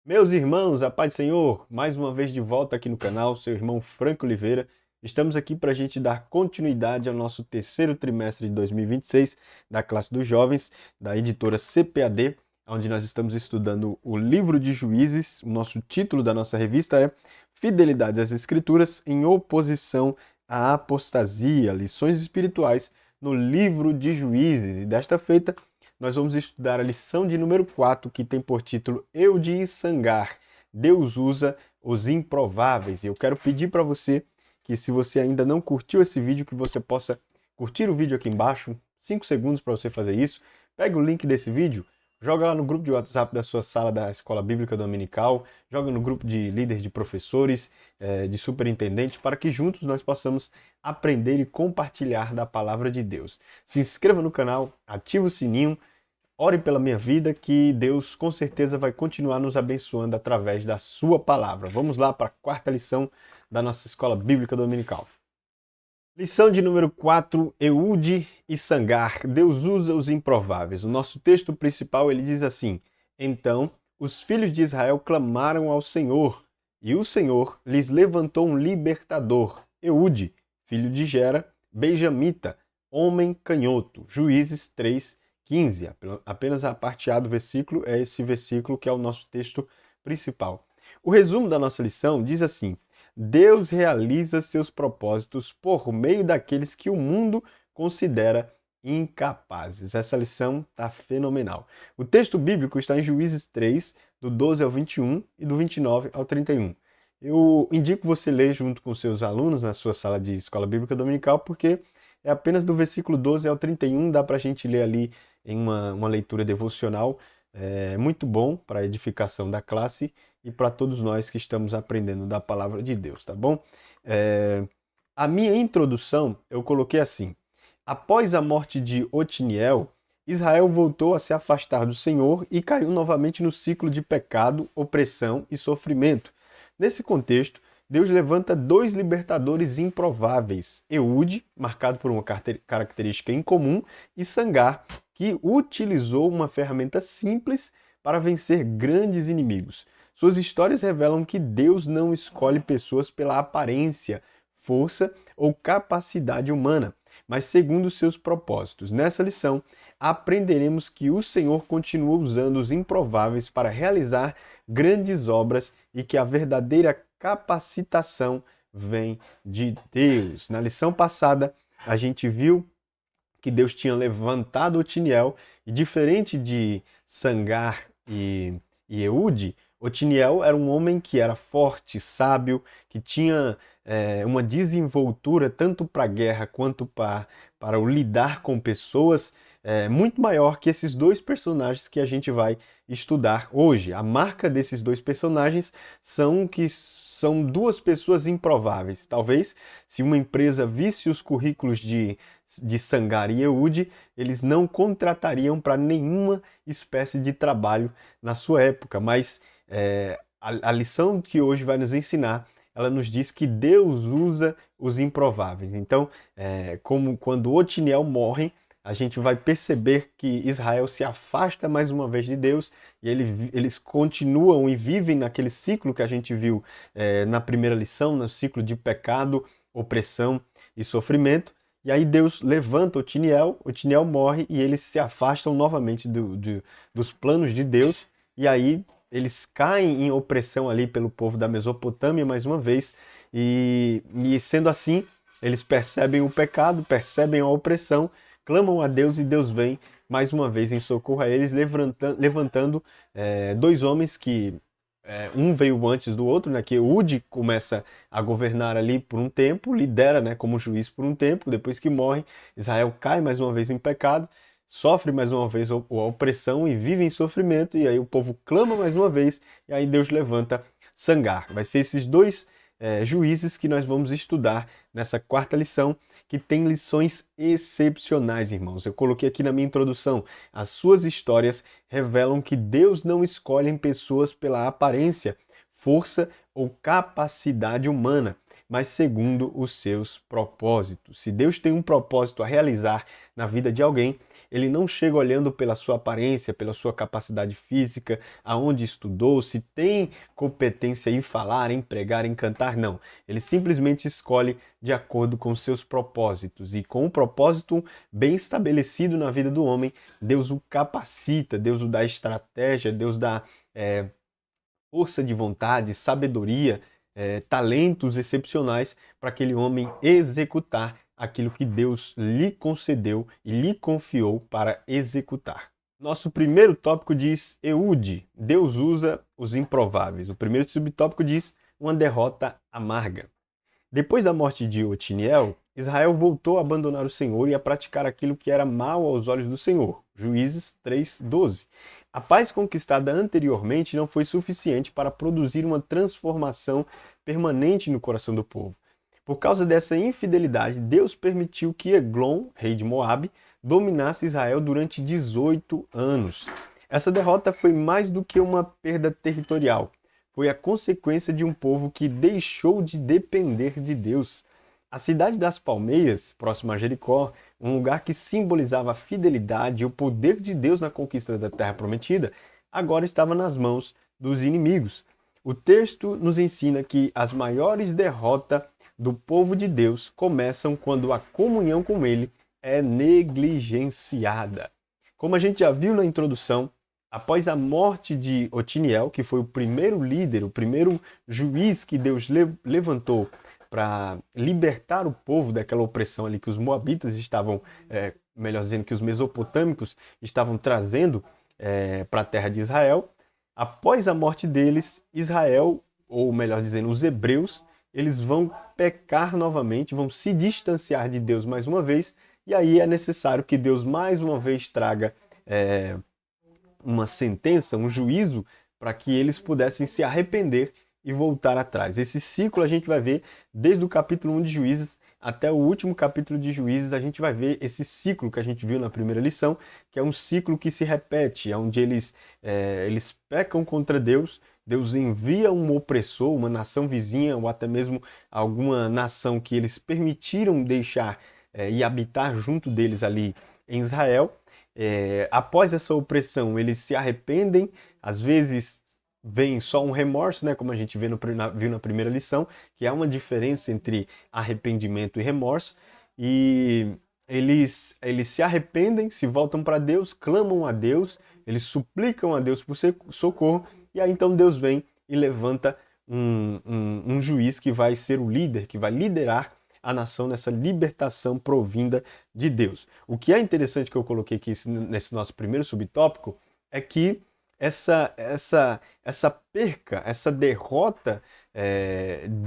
Meus irmãos, a paz do Senhor, mais uma vez de volta aqui no canal, seu irmão Franco Oliveira. Estamos aqui para a gente dar continuidade ao nosso terceiro trimestre de 2026 da classe dos jovens, da editora CPAD, onde nós estamos estudando o livro de Juízes. O nosso título da nossa revista é Fidelidade às Escrituras em oposição à apostasia, lições espirituais no livro de Juízes. E desta feita, nós vamos estudar a lição de número 4, que tem por título Eude e Sangar. Deus usa os improváveis. E eu quero pedir para você que, se você ainda não curtiu esse vídeo, que você possa curtir o vídeo aqui embaixo, 5 segundos para você fazer isso. Pega o link desse vídeo, joga lá no grupo de WhatsApp da sua sala da Escola Bíblica Dominical, joga no grupo de líderes de professores, de superintendentes, para que juntos nós possamos aprender e compartilhar da palavra de Deus. Se inscreva no canal, ative o sininho, ore pela minha vida, que Deus com certeza vai continuar nos abençoando através da sua palavra. Vamos lá para a quarta lição da nossa Escola Bíblica Dominical. Lição de número 4, Eude e Sangar. Deus usa os improváveis. O nosso texto principal ele diz assim: Então os filhos de Israel clamaram ao Senhor, e o Senhor lhes levantou um libertador, Eude, filho de Gera, benjamita, homem canhoto. Juízes 3:15. Apenas a parte A do versículo é esse versículo que é o nosso texto principal. O resumo da nossa lição diz assim: Deus realiza seus propósitos por meio daqueles que o mundo considera incapazes. Essa lição está fenomenal. O texto bíblico está em Juízes 3, do 12 ao 21 e do 29 ao 31. Eu indico você ler junto com seus alunos na sua sala de Escola Bíblica Dominical, porque é apenas do versículo 12 ao 31, dá para a gente ler ali em uma leitura devocional. É muito bom para a edificação da classe e para todos nós que estamos aprendendo da palavra de Deus, tá bom? A minha introdução eu coloquei assim: após a morte de Otiniel, Israel voltou a se afastar do Senhor e caiu novamente no ciclo de pecado, opressão e sofrimento. Nesse contexto, Deus levanta dois libertadores improváveis: Eude, marcado por uma característica incomum, e Sangar, que utilizou uma ferramenta simples para vencer grandes inimigos. Suas histórias revelam que Deus não escolhe pessoas pela aparência, força ou capacidade humana, mas segundo seus propósitos. Nessa lição, aprenderemos que o Senhor continua usando os improváveis para realizar grandes obras e que a verdadeira capacitação vem de Deus. Na lição passada, a gente viu que Deus tinha levantado Otiniel, e diferente de Sangar e Eude, Otiniel era um homem que era forte, sábio, que tinha uma desenvoltura tanto para a guerra quanto para o lidar com pessoas muito maior que esses dois personagens que a gente vai estudar hoje. A marca desses dois personagens são duas pessoas improváveis. Talvez, se uma empresa visse os currículos de Sangar e Eude, eles não contratariam para nenhuma espécie de trabalho na sua época. Mas a lição que hoje vai nos ensinar, ela nos diz que Deus usa os improváveis. Então, como quando Otiniel morre, a gente vai perceber que Israel se afasta mais uma vez de Deus e eles continuam e vivem naquele ciclo que a gente viu na primeira lição, no ciclo de pecado, opressão e sofrimento. E aí Deus levanta Otiniel morre e eles se afastam novamente dos planos de Deus, e aí eles caem em opressão ali pelo povo da Mesopotâmia mais uma vez, e sendo assim, eles percebem o pecado, percebem a opressão, clamam a Deus e Deus vem mais uma vez em socorro a eles, levantando dois homens que um veio antes do outro, né? Que Eude começa a governar ali por um tempo, lidera, né, como juiz por um tempo. Depois que morre, Israel cai mais uma vez em pecado, sofre mais uma vez a opressão e vive em sofrimento. E aí o povo clama mais uma vez, e aí Deus levanta Sangar. Vai ser esses dois juízes que nós vamos estudar nessa quarta lição, que tem lições excepcionais, irmãos. Eu coloquei aqui na minha introdução: as suas histórias revelam que Deus não escolhe pessoas pela aparência, força ou capacidade humana, mas segundo os seus propósitos. Se Deus tem um propósito a realizar na vida de alguém, ele não chega olhando pela sua aparência, pela sua capacidade física, aonde estudou, se tem competência em falar, em pregar, em cantar, não. Ele simplesmente escolhe de acordo com seus propósitos. E com um propósito bem estabelecido na vida do homem, Deus o capacita, Deus o dá estratégia, Deus dá força de vontade, sabedoria, talentos excepcionais para aquele homem executar aquilo que Deus lhe concedeu e lhe confiou para executar. Nosso primeiro tópico diz Eude, Deus usa os improváveis. O primeiro subtópico diz uma derrota amarga. Depois da morte de Otiniel, Israel voltou a abandonar o Senhor e a praticar aquilo que era mal aos olhos do Senhor. Juízes 3:12. A paz conquistada anteriormente não foi suficiente para produzir uma transformação permanente no coração do povo. Por causa dessa infidelidade, Deus permitiu que Eglon, rei de Moabe, dominasse Israel durante 18 anos. Essa derrota foi mais do que uma perda territorial. Foi a consequência de um povo que deixou de depender de Deus. A cidade das Palmeiras, próxima a Jericó, um lugar que simbolizava a fidelidade e o poder de Deus na conquista da Terra Prometida, agora estava nas mãos dos inimigos. O texto nos ensina que as maiores derrotas do povo de Deus começam quando a comunhão com Ele é negligenciada. Como a gente já viu na introdução, após a morte de Otiniel, que foi o primeiro líder, o primeiro juiz que Deus levantou para libertar o povo daquela opressão ali que os moabitas estavam, melhor dizendo, que os mesopotâmicos estavam trazendo para a terra de Israel. Após a morte deles, Israel, ou melhor dizendo, os hebreus, eles vão pecar novamente, vão se distanciar de Deus mais uma vez, e aí é necessário que Deus mais uma vez traga uma sentença, um juízo, para que eles pudessem se arrepender e voltar atrás. Esse ciclo a gente vai ver desde o capítulo 1 de Juízes até o último capítulo de Juízes, a gente vai ver esse ciclo que a gente viu na primeira lição, que é um ciclo que se repete, onde eles pecam contra Deus, Deus envia um opressor, uma nação vizinha, ou até mesmo alguma nação que eles permitiram deixar e habitar junto deles ali em Israel. Após essa opressão, eles se arrependem, às vezes vem só um remorso, né, como a gente viu na primeira lição, que há uma diferença entre arrependimento e remorso, e eles se arrependem, se voltam para Deus, clamam a Deus, eles suplicam a Deus por socorro, e aí então Deus vem e levanta um juiz que vai ser o líder, que vai liderar a nação nessa libertação provinda de Deus. O que é interessante que eu coloquei aqui nesse nosso primeiro subtópico é que essa perca, essa derrota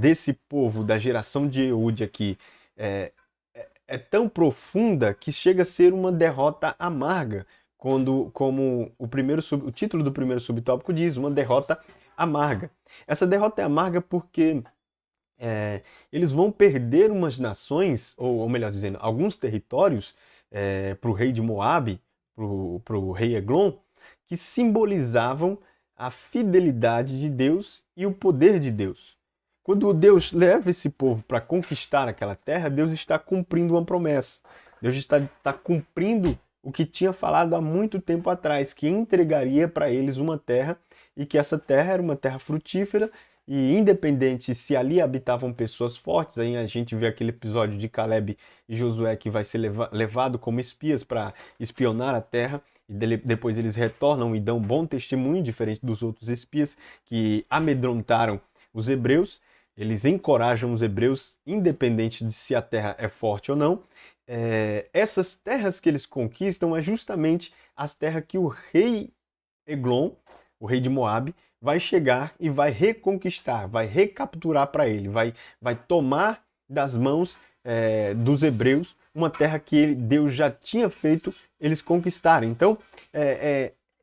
desse povo, da geração de Eude aqui, é tão profunda que chega a ser uma derrota amarga, como o título do primeiro subtópico diz, uma derrota amarga. Essa derrota é amarga porque eles vão perder umas nações, ou melhor dizendo, alguns territórios para o rei de Moabe, para o rei Eglon, que simbolizavam a fidelidade de Deus e o poder de Deus. Quando Deus leva esse povo para conquistar aquela terra, Deus está cumprindo uma promessa. Deus está cumprindo o que tinha falado há muito tempo atrás, que entregaria para eles uma terra e que essa terra era uma terra frutífera e independente se ali habitavam pessoas fortes, aí a gente vê aquele episódio de Caleb e Josué que vai ser levado como espias para espionar a terra, e depois eles retornam e dão bom testemunho, diferente dos outros espias que amedrontaram os hebreus. Eles encorajam os hebreus, independente de se a terra é forte ou não. Essas terras que eles conquistam é justamente as terras que o rei Eglon, o rei de Moabe, vai chegar e vai reconquistar, vai recapturar para ele, vai tomar das mãos dos hebreus uma terra que Deus já tinha feito eles conquistarem. Então,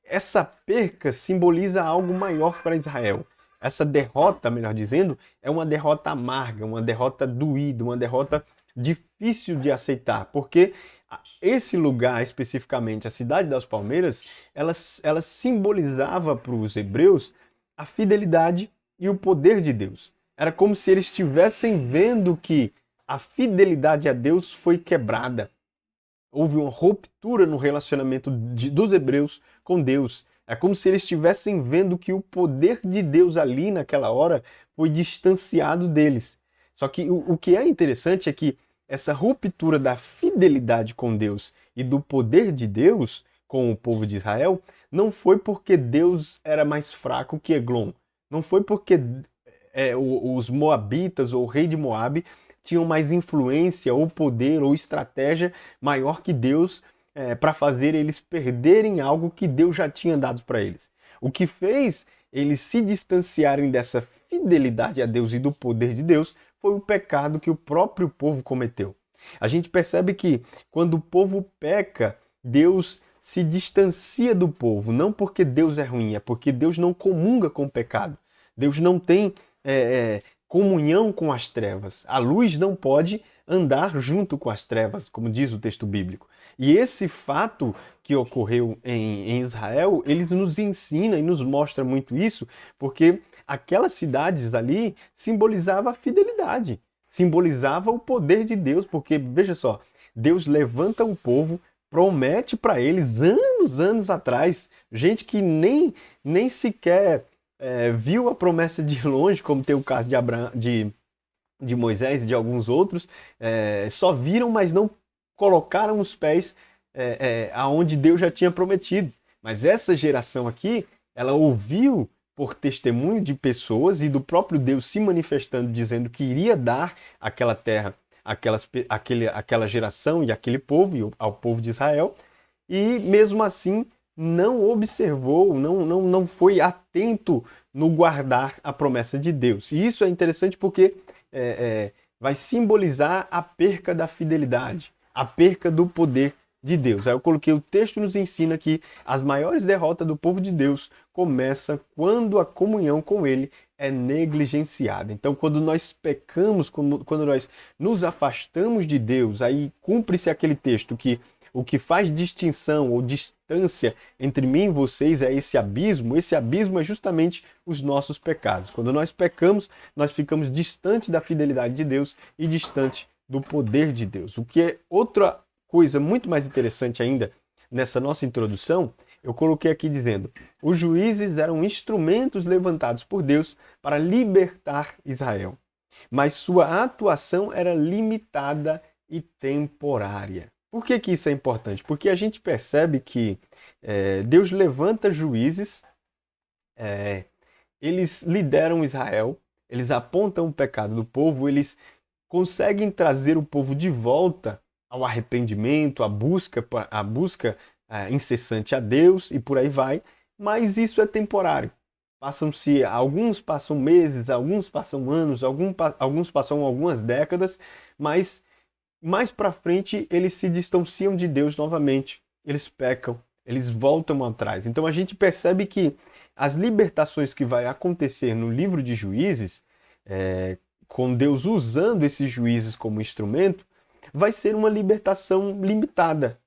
essa perca simboliza algo maior para Israel. Essa derrota, melhor dizendo, é uma derrota amarga, uma derrota doída, uma derrota difícil de aceitar, porque esse lugar especificamente, a cidade das Palmeiras, ela simbolizava para os hebreus a fidelidade e o poder de Deus. Era como se eles estivessem vendo que a fidelidade a Deus foi quebrada. houve uma ruptura no relacionamento dos hebreus com Deus. É como se eles estivessem vendo que o poder de Deus ali naquela hora foi distanciado deles. Só que o que é interessante é que essa ruptura da fidelidade com Deus e do poder de Deus com o povo de Israel não foi porque Deus era mais fraco que Eglon. Não foi porque os moabitas ou o rei de Moabe tinham mais influência ou poder ou estratégia maior que Deus para fazer eles perderem algo que Deus já tinha dado para eles. O que fez eles se distanciarem dessa fidelidade a Deus e do poder de Deus foi o pecado que o próprio povo cometeu. A gente percebe que quando o povo peca, Deus se distancia do povo, não porque Deus é ruim, é porque Deus não comunga com o pecado. Deus não tem comunhão com as trevas. A luz não pode andar junto com as trevas, como diz o texto bíblico. E esse fato que ocorreu em Israel, ele nos ensina e nos mostra muito isso, porque aquelas cidades ali simbolizava a fidelidade, simbolizava o poder de Deus, porque, veja só, Deus levanta um povo, promete para eles anos atrás, gente que nem sequer viu a promessa de longe, como tem o caso de Abraão, de Moisés e de alguns outros, só viram, mas não colocaram os pés aonde Deus já tinha prometido. Mas essa geração aqui, ela ouviu por testemunho de pessoas e do próprio Deus se manifestando, dizendo que iria dar aquela terra, aquela geração e aquele povo, e ao povo de Israel, e mesmo assim não observou, não foi atento no guardar a promessa de Deus. E isso é interessante porque vai simbolizar a perca da fidelidade, a perca do poder de Deus. Aí eu coloquei, o texto nos ensina que as maiores derrotas do povo de Deus começam quando a comunhão com ele é negligenciada. Então, quando nós pecamos, quando nós nos afastamos de Deus, aí cumpre-se aquele texto que o que faz distinção ou distância entre mim e vocês é esse abismo é justamente os nossos pecados. Quando nós pecamos, nós ficamos distante da fidelidade de Deus e distante do poder de Deus. O que é outra coisa muito mais interessante ainda nessa nossa introdução, eu coloquei aqui dizendo: os juízes eram instrumentos levantados por Deus para libertar Israel, mas sua atuação era limitada e temporária. Por que isso é importante? Porque a gente percebe que Deus levanta juízes, eles lideram Israel, eles apontam o pecado do povo, eles conseguem trazer o povo de volta ao arrependimento, à busca incessante a Deus e por aí vai, mas isso é temporário. Alguns passam meses, alguns passam anos, alguns passam algumas décadas, mas mais para frente eles se distanciam de Deus novamente, eles pecam, eles voltam atrás. Então a gente percebe que as libertações que vai acontecer no livro de Juízes, com Deus usando esses juízes como instrumento, vai ser uma libertação limitada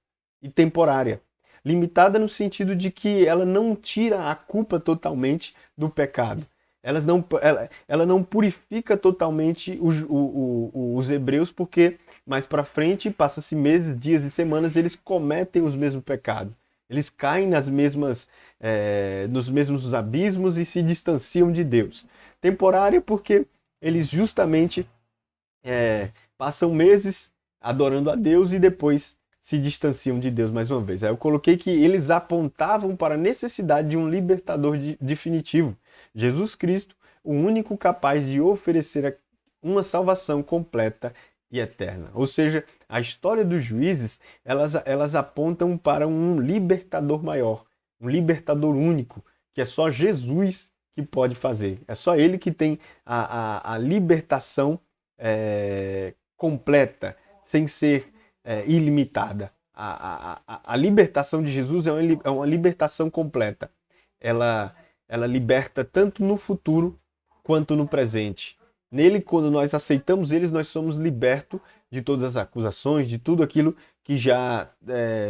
e temporária. Limitada no sentido de que ela não tira a culpa totalmente do pecado. Ela não purifica totalmente os hebreus, porque mais para frente, passa-se meses, dias e semanas, eles cometem os mesmos pecados. Eles caem nos mesmos abismos e se distanciam de Deus. Temporária porque eles justamente passam meses adorando a Deus e depois se distanciam de Deus mais uma vez. Aí eu coloquei que eles apontavam para a necessidade de um libertador definitivo. Jesus Cristo, o único capaz de oferecer uma salvação completa e eterna. Ou seja, a história dos juízes, elas apontam para um libertador maior, um libertador único, que é só Jesus que pode fazer. É só ele que tem a libertação completa, sem ser ilimitada. A libertação de Jesus é uma libertação completa. Ela liberta tanto no futuro quanto no presente. Nele, quando nós aceitamos eles, nós somos libertos de todas as acusações, de tudo aquilo que já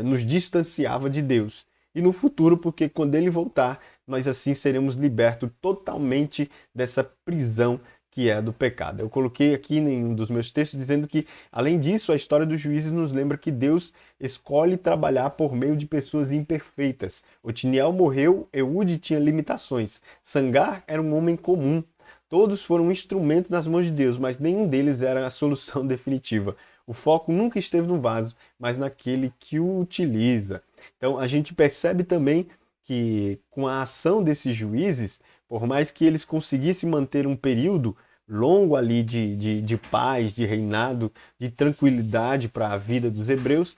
nos distanciava de Deus. E no futuro, porque quando ele voltar, nós assim seremos libertos totalmente dessa prisão que é a do pecado. Eu coloquei aqui em um dos meus textos dizendo que, além disso, a história dos juízes nos lembra que Deus escolhe trabalhar por meio de pessoas imperfeitas. Otiniel morreu, Eude tinha limitações. Sangar era um homem comum. Todos foram um instrumento nas mãos de Deus, mas nenhum deles era a solução definitiva. O foco nunca esteve no vaso, mas naquele que o utiliza. Então a gente percebe também que com a ação desses juízes, por mais que eles conseguissem manter um período longo ali de paz, de reinado, de tranquilidade para a vida dos hebreus,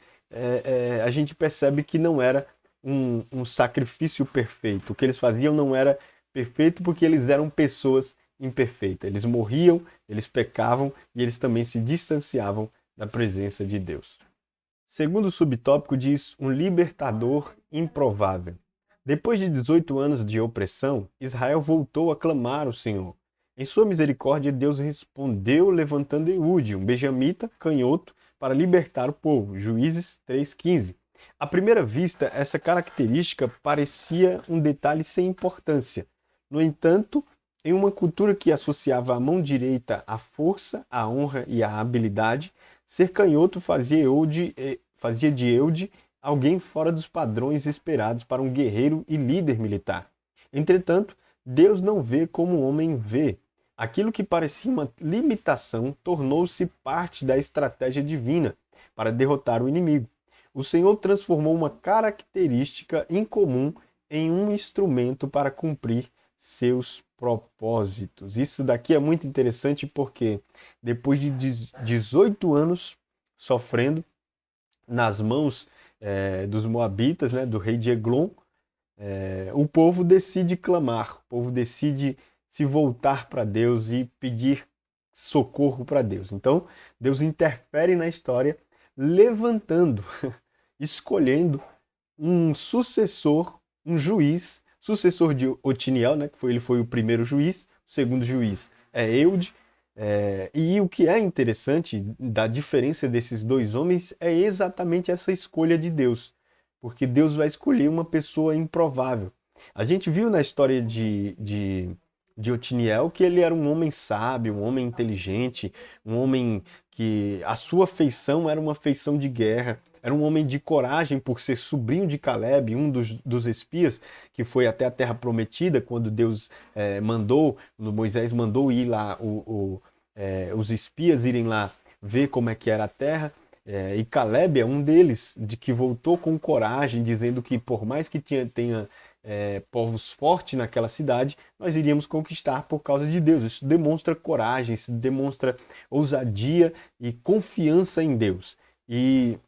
a gente percebe que não era um sacrifício perfeito. O que eles faziam não era perfeito porque eles eram pessoas imperfeitas. Eles morriam, eles pecavam e eles também se distanciavam da presença de Deus. Segundo subtópico diz um libertador improvável. Depois de 18 anos de opressão, Israel voltou a clamar ao Senhor. Em sua misericórdia, Deus respondeu levantando Eude, um benjamita canhoto, para libertar o povo. Juízes 3,15. À primeira vista, essa característica parecia um detalhe sem importância. No entanto, em uma cultura que associava a mão direita à força, à honra e à habilidade, ser canhoto fazia de Eude alguém fora dos padrões esperados para um guerreiro e líder militar. Entretanto, Deus não vê como o homem vê. Aquilo que parecia uma limitação tornou-se parte da estratégia divina para derrotar o inimigo. O Senhor transformou uma característica incomum em um instrumento para cumprir seus propósitos. Isso daqui é muito interessante porque depois de 18 anos sofrendo nas mãos dos moabitas, né, do rei de Eglon, o povo decide clamar, o povo decide se voltar para Deus e pedir socorro para Deus. Então, Deus interfere na história, levantando, escolhendo um sucessor, um juiz, sucessor de Otiniel, né, ele foi o primeiro juiz, o segundo juiz é Eude. E o que é interessante da diferença desses dois homens é exatamente essa escolha de Deus, porque Deus vai escolher uma pessoa improvável. A gente viu na história de Otiniel que ele era um homem sábio, um homem inteligente, um homem que a sua feição era uma feição de guerra, era um homem de coragem por ser sobrinho de Caleb, um dos espias que foi até a Terra Prometida, quando Deus Moisés mandou ir lá os espias irem lá ver como é que era a terra. E Caleb é um deles, de que voltou com coragem, dizendo que por mais que tenha povos fortes naquela cidade, nós iríamos conquistar por causa de Deus. Isso demonstra coragem, isso demonstra ousadia e confiança em Deus. E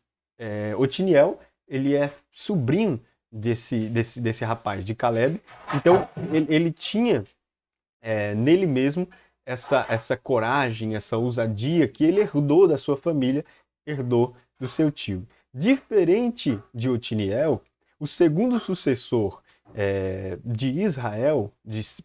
Otiniel, ele é sobrinho desse rapaz, de Caleb. Então, ele tinha nele mesmo essa coragem, essa ousadia que ele herdou da sua família, herdou do seu tio. Diferente de Otiniel, o segundo sucessor de Israel,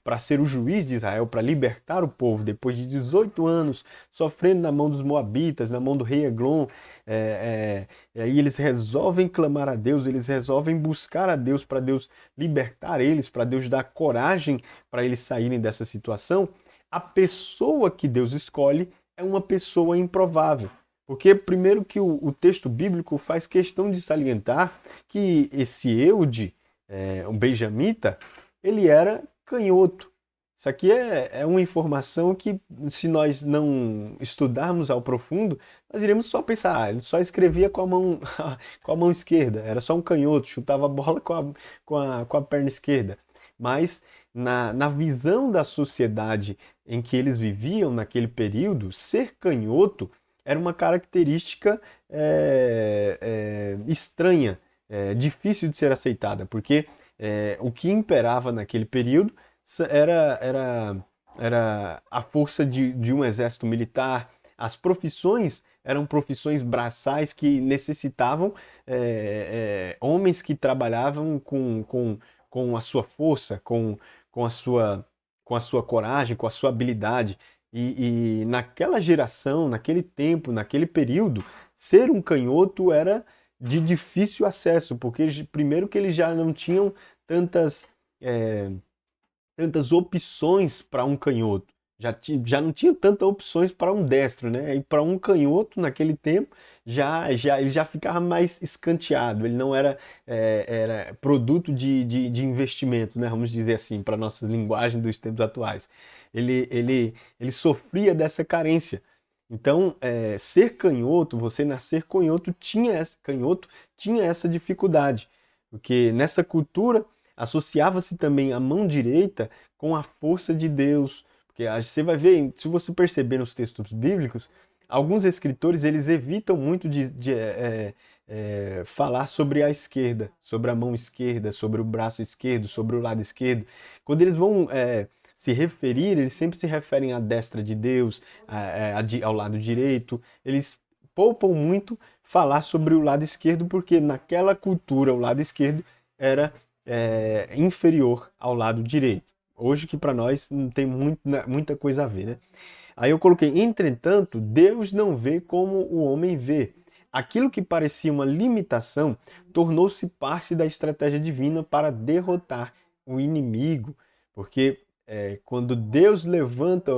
para ser o juiz de Israel, para libertar o povo depois de 18 anos sofrendo na mão dos moabitas, na mão do rei Eglon, e aí eles resolvem clamar a Deus, eles resolvem buscar a Deus para Deus libertar eles, para Deus dar coragem para eles saírem dessa situação. A pessoa que Deus escolhe é uma pessoa improvável. Porque, primeiro, que o texto bíblico faz questão de salientar que esse Eude, um benjamita, ele era canhoto. Isso aqui é uma informação que, se nós não estudarmos ao profundo, nós iremos só pensar, ele só escrevia com a mão, com a mão esquerda, era só um canhoto, chutava a bola com a perna esquerda. Mas, na visão da sociedade em que eles viviam naquele período, ser canhoto era uma característica estranha, difícil de ser aceitada, porque o que imperava naquele período era a força de um exército militar. As profissões eram profissões braçais que necessitavam homens que trabalhavam com a sua força, com a sua coragem, com a sua habilidade. E naquela geração, naquele tempo, naquele período, ser um canhoto era de difícil acesso, porque primeiro que eles já não tinham tantas opções para um canhoto. já não tinha tantas opções para um destro, né? E para um canhoto, naquele tempo, ele já ficava mais escanteado, ele não era, era produto de investimento, né? Vamos dizer assim, para a nossa linguagem dos tempos atuais. Ele sofria dessa carência. Então, ser canhoto, você nascer canhoto tinha essa dificuldade, porque nessa cultura associava-se também a mão direita com a força de Deus, porque você vai ver, se você perceber nos textos bíblicos, alguns escritores eles evitam muito de falar sobre a esquerda, sobre a mão esquerda, sobre o braço esquerdo, sobre o lado esquerdo. Quando eles vão se referir, eles sempre se referem à destra de Deus, ao lado direito. Eles poupam muito falar sobre o lado esquerdo, porque naquela cultura o lado esquerdo era inferior ao lado direito. Hoje que para nós não tem muita coisa a ver, né? Aí eu coloquei, entretanto, Deus não vê como o homem vê. Aquilo que parecia uma limitação tornou-se parte da estratégia divina para derrotar o inimigo. Porque quando Deus levanta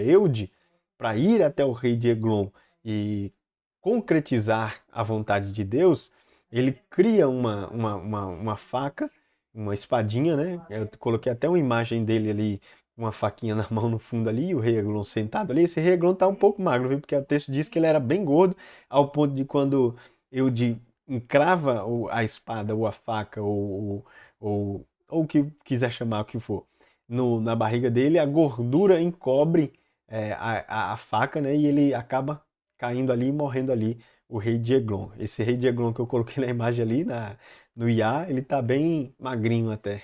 Eude para ir até o rei de Eglon e concretizar a vontade de Deus, ele cria uma faca, uma espadinha, né? Eu coloquei até uma imagem dele ali, uma faquinha na mão no fundo ali, e o rei Eglon sentado ali. Esse rei Eglon tá um pouco magro, viu? Porque o texto diz que ele era bem gordo, ao ponto de quando Eude encrava a espada ou a faca ou o que quiser chamar o que for, na barriga dele, a gordura encobre a faca, né? E ele acaba caindo ali e morrendo ali, o rei de Eglon. Esse rei de Eglon que eu coloquei na imagem ali, no IA, ele tá bem magrinho até.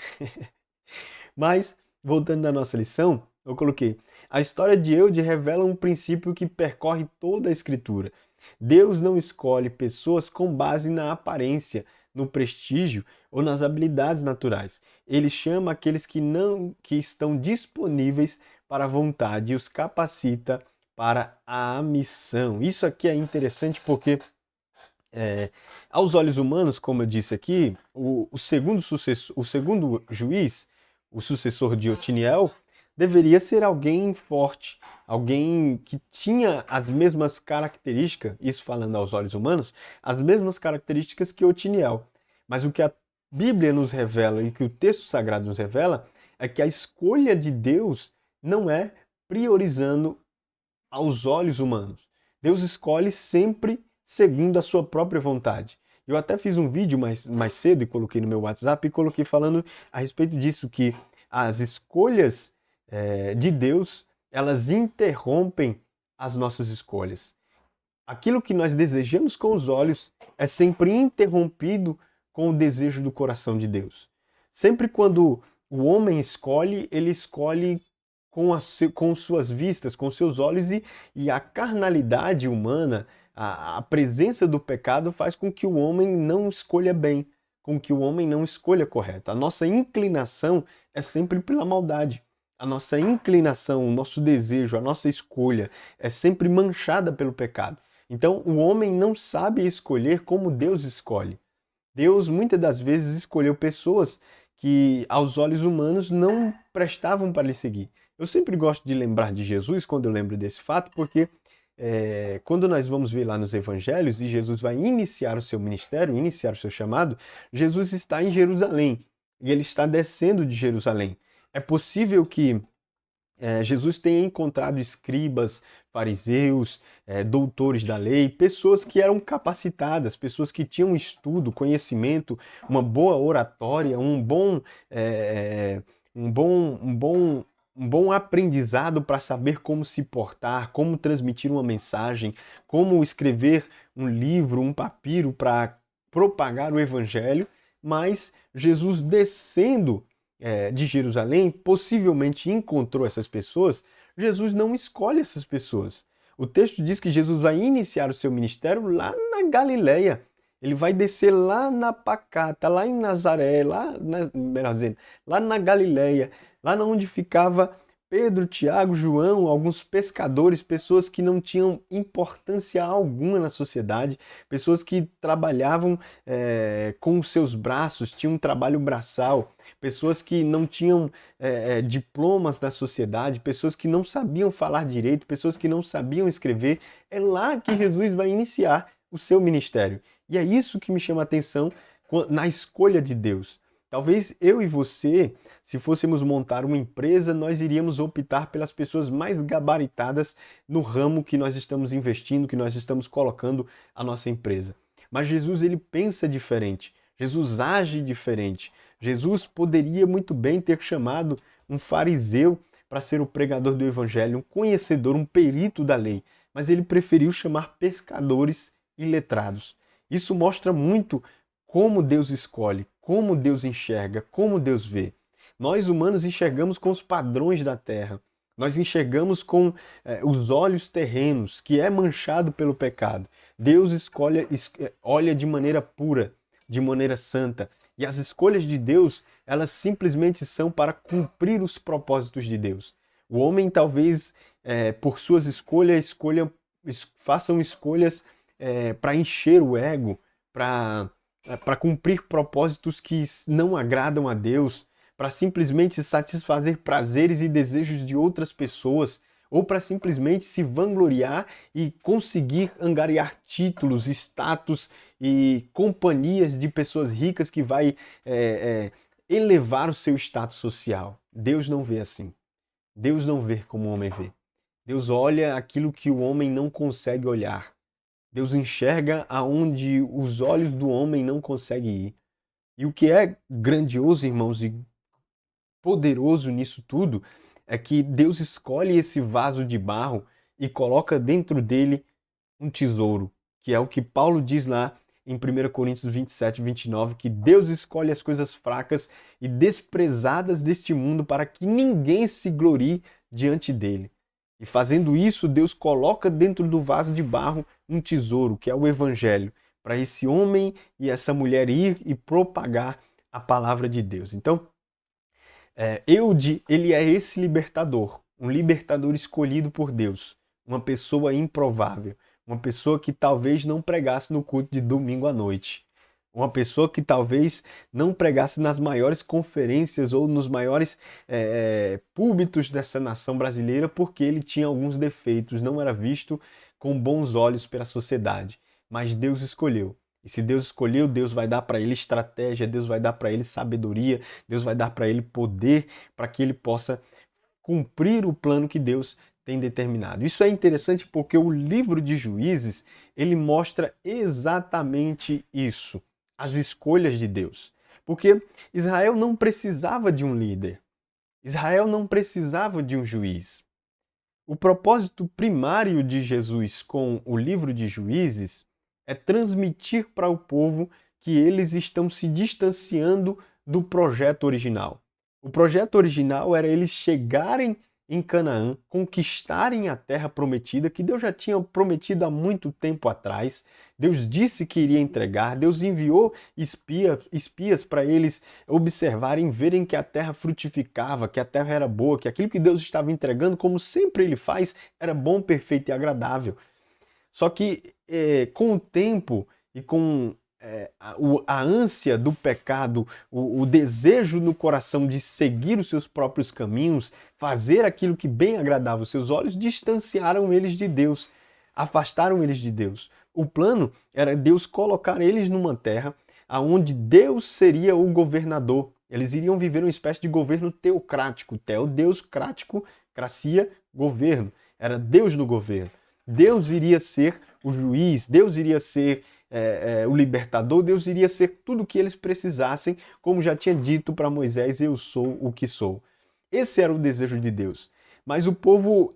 Mas, voltando na nossa lição, eu coloquei: a história de Eude revela um princípio que percorre toda a Escritura. Deus não escolhe pessoas com base na aparência, no prestígio ou nas habilidades naturais. Ele chama aqueles que estão disponíveis para a vontade e os capacita para a missão. Isso aqui é interessante porque aos olhos humanos, como eu disse aqui, o segundo juiz, o sucessor de Otiniel, deveria ser alguém forte, alguém que tinha as mesmas características, isso falando aos olhos humanos, as mesmas características que Otiniel. Mas o que a Bíblia nos revela e que o texto sagrado nos revela é que a escolha de Deus não é priorizando aos olhos humanos. Deus escolhe sempre segundo a sua própria vontade. Eu até fiz um vídeo mais cedo e coloquei no meu WhatsApp e coloquei falando a respeito disso, que as escolhas de Deus, elas interrompem as nossas escolhas. Aquilo que nós desejamos com os olhos é sempre interrompido com o desejo do coração de Deus. Sempre quando o homem escolhe, ele escolhe com suas vistas, com seus olhos, e a carnalidade humana, a presença do pecado faz com que o homem não escolha bem, com que o homem não escolha correto. A nossa inclinação é sempre pela maldade. A nossa inclinação, o nosso desejo, a nossa escolha é sempre manchada pelo pecado. Então, o homem não sabe escolher como Deus escolhe. Deus muitas das vezes escolheu pessoas que aos olhos humanos não prestavam para lhe seguir. Eu sempre gosto de lembrar de Jesus quando eu lembro desse fato, porque quando nós vamos ver lá nos evangelhos e Jesus vai iniciar o seu ministério, iniciar o seu chamado, Jesus está em Jerusalém e ele está descendo de Jerusalém. É possível que Jesus tenha encontrado escribas, fariseus, doutores da lei, pessoas que eram capacitadas, pessoas que tinham estudo, conhecimento, uma boa oratória, um bom aprendizado para saber como se portar, como transmitir uma mensagem, como escrever um livro, um papiro para propagar o evangelho, mas Jesus descendo de Jerusalém, possivelmente encontrou essas pessoas. Jesus não escolhe essas pessoas. O texto diz que Jesus vai iniciar o seu ministério lá na Galileia. Ele vai descer lá na pacata, lá em Nazaré, melhor dizendo, lá na Galileia, lá onde ficava Pedro, Tiago, João, alguns pescadores, pessoas que não tinham importância alguma na sociedade, pessoas que trabalhavam com os seus braços, tinham um trabalho braçal, pessoas que não tinham diplomas da sociedade, pessoas que não sabiam falar direito, pessoas que não sabiam escrever. É lá que Jesus vai iniciar o seu ministério. E é isso que me chama a atenção na escolha de Deus. Talvez eu e você, se fôssemos montar uma empresa, nós iríamos optar pelas pessoas mais gabaritadas no ramo que nós estamos investindo, que nós estamos colocando a nossa empresa. Mas Jesus, ele pensa diferente. Jesus age diferente. Jesus poderia muito bem ter chamado um fariseu para ser o pregador do evangelho, um conhecedor, um perito da lei, mas ele preferiu chamar pescadores e letrados. Isso mostra muito como Deus escolhe, como Deus enxerga, como Deus vê. Nós humanos enxergamos com os padrões da terra. Nós enxergamos com os olhos terrenos, que é manchado pelo pecado. Deus olha de maneira pura, de maneira santa. E as escolhas de Deus, elas simplesmente são para cumprir os propósitos de Deus. O homem talvez, por suas façam escolhas para encher o ego, para cumprir propósitos que não agradam a Deus, para simplesmente satisfazer prazeres e desejos de outras pessoas, ou para simplesmente se vangloriar e conseguir angariar títulos, status e companhias de pessoas ricas que vai elevar o seu status social. Deus não vê assim. Deus não vê como o homem vê. Deus olha aquilo que o homem não consegue olhar. Deus enxerga aonde os olhos do homem não conseguem ir. E o que é grandioso, irmãos, e poderoso nisso tudo, é que Deus escolhe esse vaso de barro e coloca dentro dele um tesouro, que é o que Paulo diz lá em 1 Coríntios 27, 29, que Deus escolhe as coisas fracas e desprezadas deste mundo para que ninguém se glorie diante dele. E fazendo isso, Deus coloca dentro do vaso de barro um tesouro, que é o Evangelho, para esse homem e essa mulher ir e propagar a palavra de Deus. Então, ele é esse libertador, um libertador escolhido por Deus, uma pessoa improvável, uma pessoa que talvez não pregasse no culto de domingo à noite, uma pessoa que talvez não pregasse nas maiores conferências ou nos maiores púlpitos dessa nação brasileira porque ele tinha alguns defeitos, não era visto com bons olhos pela sociedade. Mas Deus escolheu. E se Deus escolheu, Deus vai dar para ele estratégia, Deus vai dar para ele sabedoria, Deus vai dar para ele poder para que ele possa cumprir o plano que Deus tem determinado. Isso é interessante porque o livro de Juízes, ele mostra exatamente isso, as escolhas de Deus. Porque Israel não precisava de um líder. Israel não precisava de um juiz. O propósito primário de Jesus com o livro de Juízes é transmitir para o povo que eles estão se distanciando do projeto original. O projeto original era eles chegarem em Canaã, conquistarem a terra prometida, que Deus já tinha prometido há muito tempo atrás. Deus disse que iria entregar, Deus enviou espias para eles observarem, verem que a terra frutificava, que a terra era boa, que aquilo que Deus estava entregando, como sempre ele faz, era bom, perfeito e agradável. Só que com o tempo e com a ânsia do pecado, o desejo no coração de seguir os seus próprios caminhos, fazer aquilo que bem agradava os seus olhos, distanciaram eles de Deus, afastaram eles de Deus. O plano era Deus colocar eles numa terra onde Deus seria o governador. Eles iriam viver uma espécie de governo teocrático, Deus crático, cracia, governo. Era Deus no governo. Deus iria ser o juiz, Deus iria ser o libertador, Deus iria ser tudo o que eles precisassem, como já tinha dito para Moisés, eu sou o que sou. Esse era o desejo de Deus. Mas o povo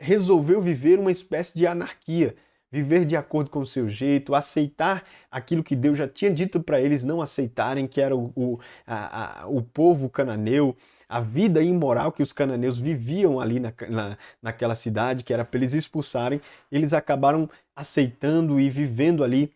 resolveu viver uma espécie de anarquia, viver de acordo com o seu jeito, aceitar aquilo que Deus já tinha dito para eles não aceitarem, que era o povo cananeu, a vida imoral que os cananeus viviam ali naquela cidade, que era para eles expulsarem, eles acabaram aceitando e vivendo ali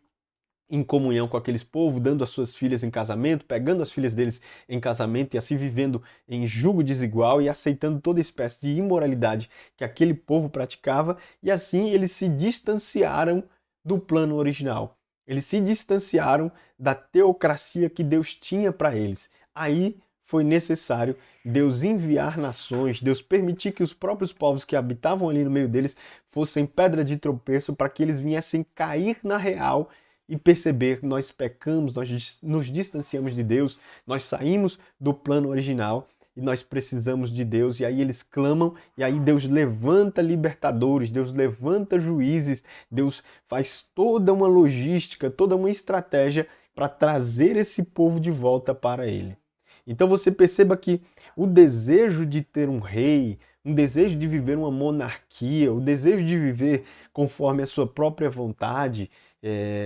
em comunhão com aqueles povos, dando as suas filhas em casamento, pegando as filhas deles em casamento e assim vivendo em jugo desigual e aceitando toda espécie de imoralidade que aquele povo praticava, e assim eles se distanciaram do plano original. Eles se distanciaram da teocracia que Deus tinha para eles. Aí foi necessário Deus enviar nações, Deus permitir que os próprios povos que habitavam ali no meio deles fossem pedra de tropeço para que eles viessem cair na real e perceber que nós pecamos, nós nos distanciamos de Deus, nós saímos do plano original e nós precisamos de Deus. E aí eles clamam, e aí Deus levanta libertadores, Deus levanta juízes, Deus faz toda uma logística, toda uma estratégia para trazer esse povo de volta para Ele. Então você perceba que o desejo de ter um rei, um desejo de viver uma monarquia, o desejo de viver conforme a sua própria vontade,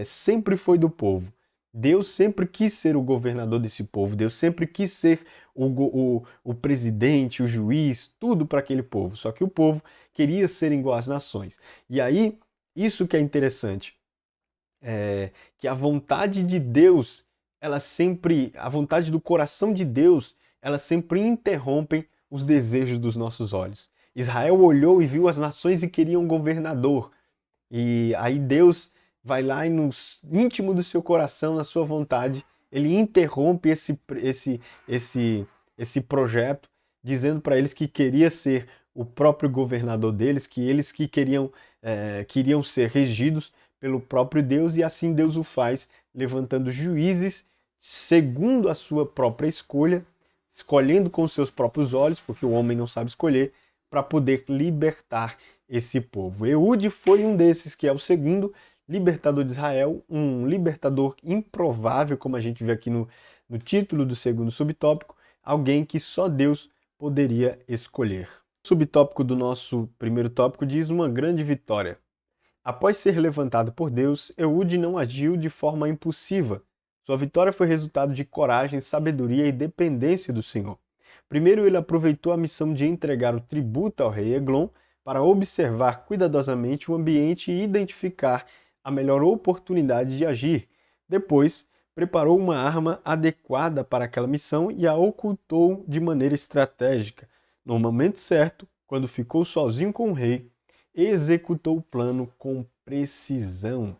sempre foi do povo. Deus sempre quis ser o governador desse povo, Deus sempre quis ser o presidente, o juiz, tudo para aquele povo. Só que o povo queria ser igual às nações. E aí, isso que é interessante, que a vontade de Deus, a vontade do coração de Deus, elas sempre interrompem os desejos dos nossos olhos. Israel olhou e viu as nações e queria um governador. E aí Deus vai lá e no íntimo do seu coração, na sua vontade, ele interrompe esse projeto, dizendo para eles que queria ser o próprio governador deles, que eles que queriam ser regidos pelo próprio Deus, e assim Deus o faz, levantando juízes segundo a sua própria escolha, escolhendo com os seus próprios olhos, porque o homem não sabe escolher, para poder libertar esse povo. Eude foi um desses, que é o segundo libertador de Israel, um libertador improvável, como a gente vê aqui no título do segundo subtópico, alguém que só Deus poderia escolher. O subtópico do nosso primeiro tópico diz uma grande vitória. Após ser levantado por Deus, Eude não agiu de forma impulsiva. Sua vitória foi resultado de coragem, sabedoria e dependência do Senhor. Primeiro, ele aproveitou a missão de entregar o tributo ao rei Eglon para observar cuidadosamente o ambiente e identificar a melhor oportunidade de agir. Depois, preparou uma arma adequada para aquela missão e a ocultou de maneira estratégica. No momento certo, quando ficou sozinho com o rei, executou o plano com precisão.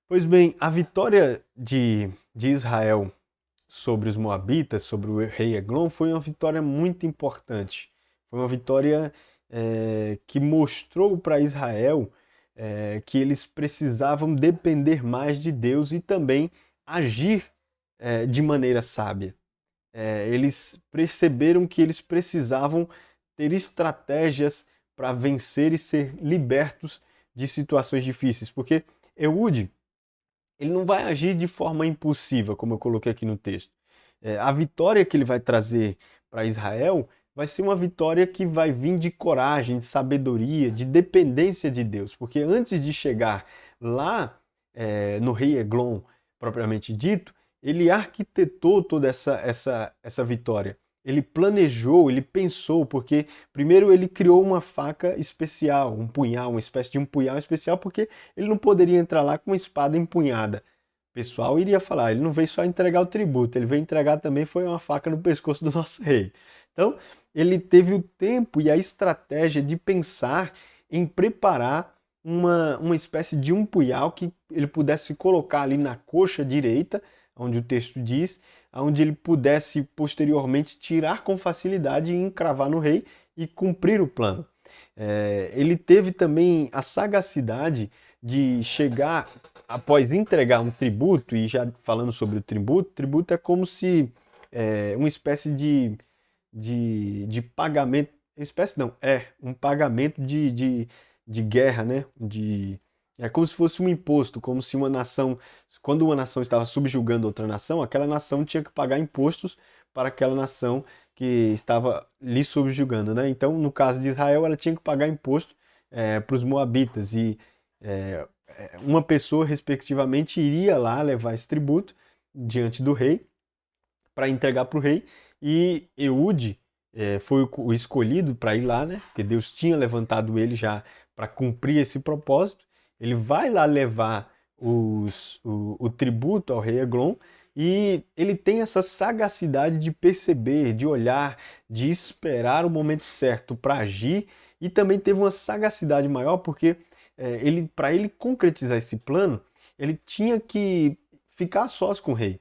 Pois bem, a vitória de Israel sobre os moabitas, sobre o rei Eglon, foi uma vitória muito importante. Foi uma vitória que mostrou para Israel que eles precisavam depender mais de Deus e também agir de maneira sábia. Eles perceberam que eles precisavam ter estratégias para vencer e ser libertos de situações difíceis, porque Eude, ele não vai agir de forma impulsiva, como eu coloquei aqui no texto. A vitória que ele vai trazer para Israel vai ser uma vitória que vai vir de coragem, de sabedoria, de dependência de Deus. Porque antes de chegar lá no rei Eglon, propriamente dito, ele arquitetou toda essa vitória. Ele planejou, ele pensou, porque primeiro ele criou uma faca especial, um punhal, uma espécie de um punhal especial, porque ele não poderia entrar lá com uma espada empunhada. O pessoal iria falar, ele não veio só entregar o tributo, ele veio entregar também foi uma faca no pescoço do nosso rei. Então, ele teve o tempo e a estratégia de pensar em preparar uma espécie de um punhal que ele pudesse colocar ali na coxa direita, onde o texto diz, onde ele pudesse posteriormente tirar com facilidade e encravar no rei e cumprir o plano. Ele teve também a sagacidade de chegar, após entregar um tributo, e já falando sobre o tributo é como se uma espécie de pagamento, espécie não, um pagamento de guerra, né? É como se fosse um imposto, como se uma nação, quando uma nação estava subjugando outra nação, aquela nação tinha que pagar impostos para aquela nação que estava lhe subjugando, né? Então, no caso de Israel, ela tinha que pagar imposto para os moabitas e uma pessoa, respectivamente, iria lá levar esse tributo diante do rei para entregar para o rei, e Eude foi o escolhido para ir lá, né? Porque Deus tinha levantado ele já para cumprir esse propósito. Ele vai lá levar o tributo ao rei Eglon, e ele tem essa sagacidade de perceber, de olhar, de esperar o momento certo para agir, e também teve uma sagacidade maior porque para ele concretizar esse plano, ele tinha que ficar a sós com o rei.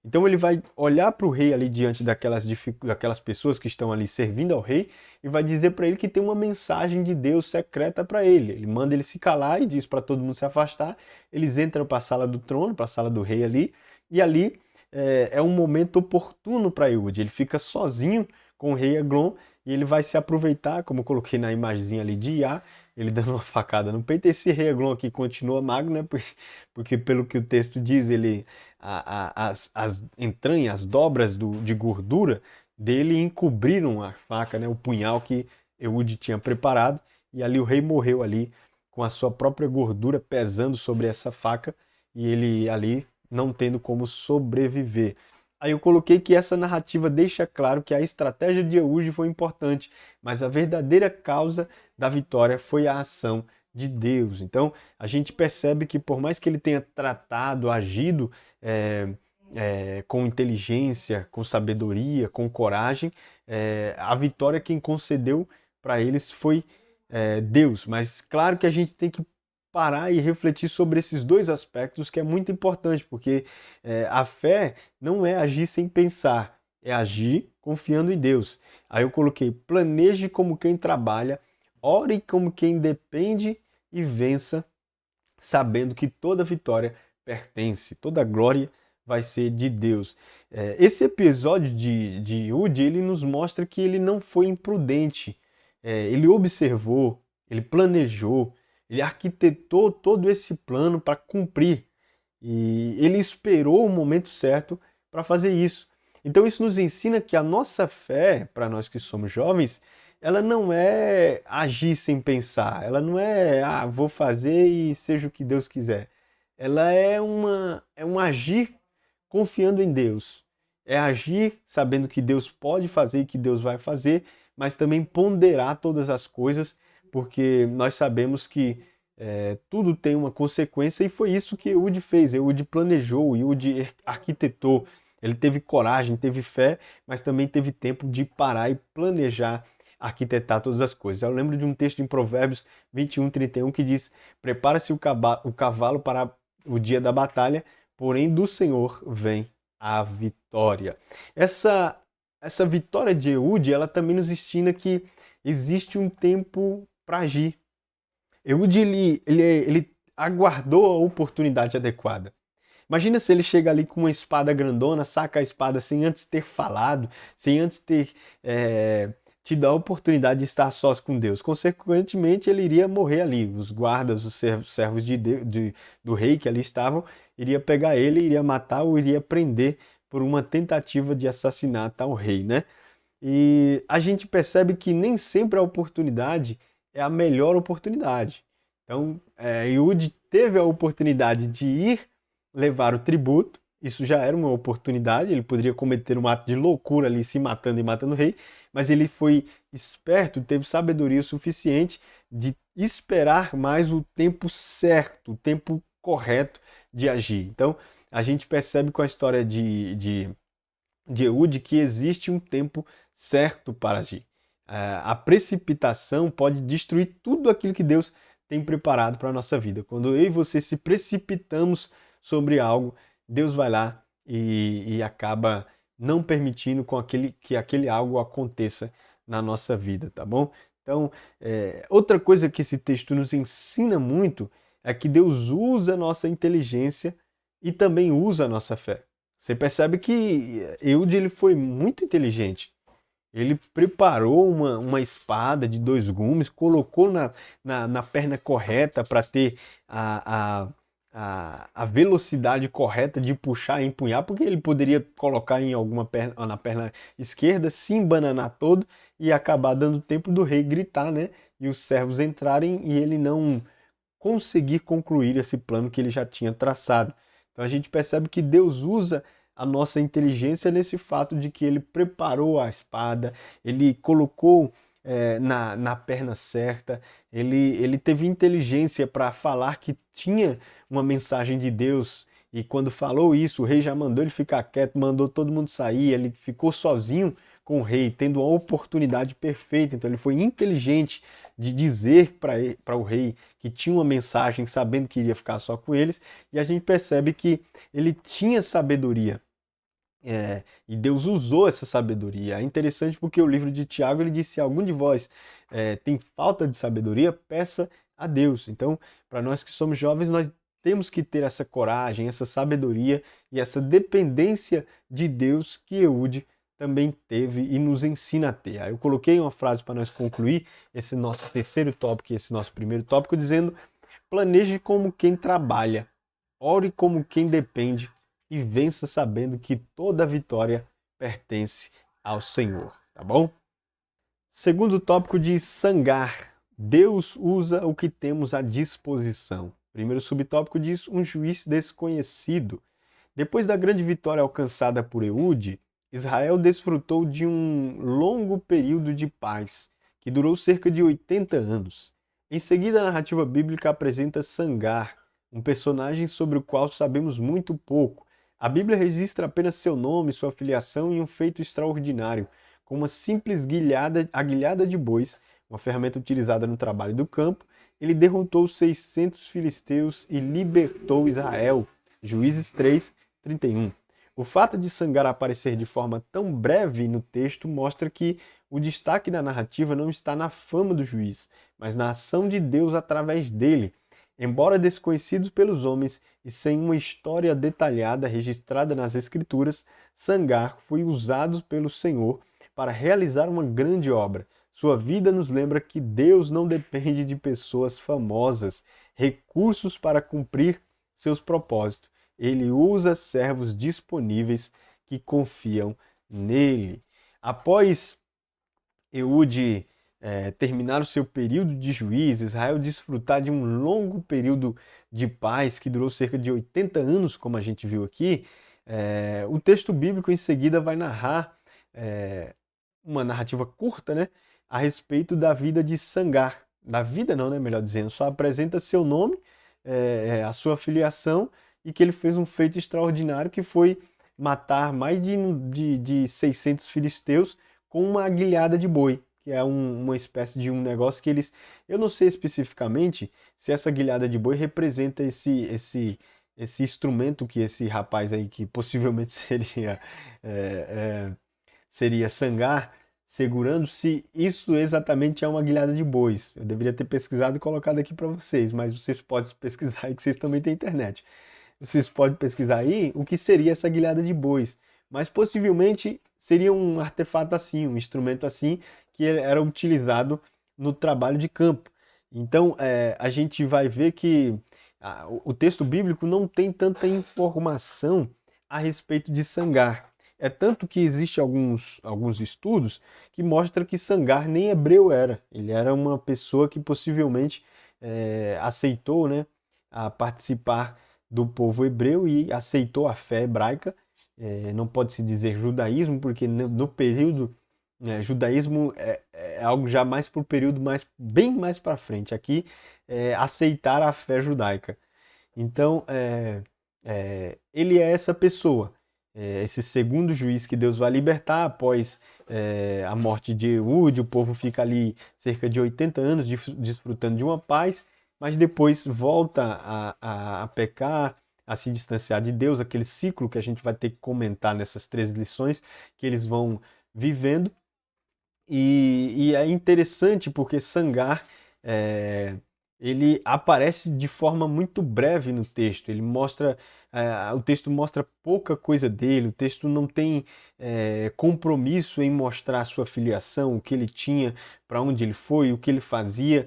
Então ele vai olhar para o rei ali diante daquelas pessoas que estão ali servindo ao rei e vai dizer para ele que tem uma mensagem de Deus secreta para ele. Ele manda ele se calar e diz para todo mundo se afastar. Eles entram para a sala do trono, para a sala do rei ali, e ali é um momento oportuno para Ehud. Ele fica sozinho com o rei Eglon e ele vai se aproveitar, como eu coloquei na imagenzinha ali de Iá, ele dando uma facada no peito. Esse rei Eglon aqui continua magro, né? Porque pelo que o texto diz, ele as entranhas, as dobras de gordura dele encobriram a faca, né? O punhal que Ehud tinha preparado, e ali o rei morreu ali com a sua própria gordura pesando sobre essa faca e ele ali não tendo como sobreviver. Aí eu coloquei que essa narrativa deixa claro que a estratégia de Ehud foi importante, mas a verdadeira causa da vitória foi a ação de Deus. Então a gente percebe que por mais que ele tenha tratado, agido com inteligência, com sabedoria, com coragem, a vitória quem concedeu para eles foi Deus. Mas claro que a gente tem que parar e refletir sobre esses dois aspectos, que é muito importante, porque a fé não é agir sem pensar, é agir confiando em Deus. Aí eu coloquei: planeje como quem trabalha, ore como quem depende e vença, sabendo que toda vitória pertence, toda glória vai ser de Deus. Esse episódio de Ehud, ele nos mostra que ele não foi imprudente. Ele observou, ele planejou, ele arquitetou todo esse plano para cumprir. E ele esperou o momento certo para fazer isso. Então isso nos ensina que a nossa fé, para nós que somos jovens, ela não é agir sem pensar, ela não é, vou fazer e seja o que Deus quiser. Ela é um agir confiando em Deus. É agir sabendo que Deus pode fazer e que Deus vai fazer, mas também ponderar todas as coisas, porque nós sabemos que tudo tem uma consequência, e foi isso que Ehud fez. Ehud planejou, Ehud arquitetou, ele teve coragem, teve fé, mas também teve tempo de parar e planejar, arquitetar todas as coisas. Eu lembro de um texto em Provérbios 21:31 que diz: prepara-se o cavalo para o dia da batalha, porém do Senhor vem a vitória. Essa vitória de Ehud, ela também nos ensina que existe um tempo para agir. Ehud, ele aguardou a oportunidade adequada. Imagina se ele chega ali com uma espada grandona, saca a espada sem antes ter falado, sem antes ter tido a oportunidade de estar sós com Deus. Consequentemente, ele iria morrer ali. Os guardas, os servos do rei que ali estavam, iria pegar ele, iria matar ou iria prender por uma tentativa de assassinato ao rei, né? E a gente percebe que nem sempre a oportunidade é a melhor oportunidade. Então, Ehud teve a oportunidade de ir levar o tributo, isso já era uma oportunidade, ele poderia cometer um ato de loucura ali, se matando e matando o rei, mas ele foi esperto, teve sabedoria suficiente de esperar mais o tempo certo, o tempo correto de agir. Então, a gente percebe com a história de Ehud que existe um tempo certo para agir. A precipitação pode destruir tudo aquilo que Deus tem preparado para a nossa vida. Quando eu e você se precipitamos sobre algo, Deus vai lá e acaba não permitindo que aquele algo aconteça na nossa vida, tá bom? Então, outra coisa que esse texto nos ensina muito é que Deus usa a nossa inteligência e também usa a nossa fé. Você percebe que Ehud, ele foi muito inteligente. Ele preparou uma espada de 2 gumes, colocou na perna correta para ter a velocidade correta de puxar e empunhar, porque ele poderia colocar em alguma perna, na perna esquerda, se embananar todo e acabar dando tempo do rei gritar, né? E os servos entrarem e ele não conseguir concluir esse plano que ele já tinha traçado. Então a gente percebe que Deus usa a nossa inteligência nesse fato de que ele preparou a espada, ele colocou na perna certa, ele teve inteligência para falar que tinha uma mensagem de Deus. E quando falou isso, o rei já mandou ele ficar quieto, mandou todo mundo sair, ele ficou sozinho com o rei, tendo uma oportunidade perfeita. Então ele foi inteligente de dizer para o rei que tinha uma mensagem, sabendo que iria ficar só com eles, e a gente percebe que ele tinha sabedoria. E Deus usou essa sabedoria. É interessante porque o livro de Tiago ele diz: se algum de vós tem falta de sabedoria, peça a Deus. Então, para nós que somos jovens, nós temos que ter essa coragem, essa sabedoria e essa dependência de Deus que Eude também teve e nos ensina a ter. Aí eu coloquei uma frase para nós concluir esse nosso terceiro tópico e esse nosso primeiro tópico, dizendo: planeje como quem trabalha, ore como quem depende e vença sabendo que toda vitória pertence ao Senhor, tá bom? Segundo tópico de sangar. Deus usa o que temos à disposição. Primeiro subtópico diz um juiz desconhecido. Depois da grande vitória alcançada por Eude, Israel desfrutou de um longo período de paz, que durou cerca de 80 anos. Em seguida, a narrativa bíblica apresenta Sangar, um personagem sobre o qual sabemos muito pouco. A Bíblia registra apenas seu nome, sua filiação e um feito extraordinário, com uma simples aguilhada de bois, uma ferramenta utilizada no trabalho do campo. Ele derrotou 600 filisteus e libertou Israel. Juízes 3, 31. O fato de Sangar aparecer de forma tão breve no texto mostra que o destaque da narrativa não está na fama do juiz, mas na ação de Deus através dele. Embora desconhecidos pelos homens e sem uma história detalhada registrada nas Escrituras, Sangar foi usado pelo Senhor para realizar uma grande obra. Sua vida nos lembra que Deus não depende de pessoas famosas, recursos para cumprir seus propósitos. Ele usa servos disponíveis que confiam nele. Após Eude terminar o seu período de juízo, Israel desfrutar de um longo período de paz que durou cerca de 80 anos, como a gente viu aqui, o texto bíblico em seguida vai narrar uma narrativa curta, né, a respeito da vida de Sangar. Da vida não, né, melhor dizendo, só apresenta seu nome, a sua filiação e que ele fez um feito extraordinário que foi matar mais de 600 filisteus com uma aguilhada de boi, que é uma espécie de um negócio que eles... Eu não sei especificamente se essa aguilhada de boi representa esse instrumento que esse rapaz aí, que possivelmente seria Sangar, segurando, se isso exatamente é uma aguilhada de bois. Eu deveria ter pesquisado e colocado aqui para vocês, mas vocês podem pesquisar aí que vocês também têm internet. Vocês podem pesquisar aí o que seria essa aguilhada de bois. Mas possivelmente seria um artefato assim, um instrumento assim, que era utilizado no trabalho de campo. Então a gente vai ver que o texto bíblico não tem tanta informação a respeito de Sangar. É tanto que existe alguns estudos que mostram que Sangar nem hebreu era. Ele era uma pessoa que possivelmente aceitou, né, a participar do povo hebreu e aceitou a fé hebraica. Não pode se dizer judaísmo, porque no período judaísmo é algo já mais para o período bem mais para frente. Aqui aceitar a fé judaica. Então ele é essa pessoa, esse segundo juiz que Deus vai libertar após a morte de Eude. O povo fica ali cerca de 80 anos desfrutando de uma paz, mas depois volta a pecar, a se distanciar de Deus, aquele ciclo que a gente vai ter que comentar nessas 3 lições que eles vão vivendo. E é interessante porque Sangar ele aparece de forma muito breve no texto. Ele mostra, o texto mostra pouca coisa dele. O texto não tem compromisso em mostrar a sua filiação, o que ele tinha, para onde ele foi, o que ele fazia.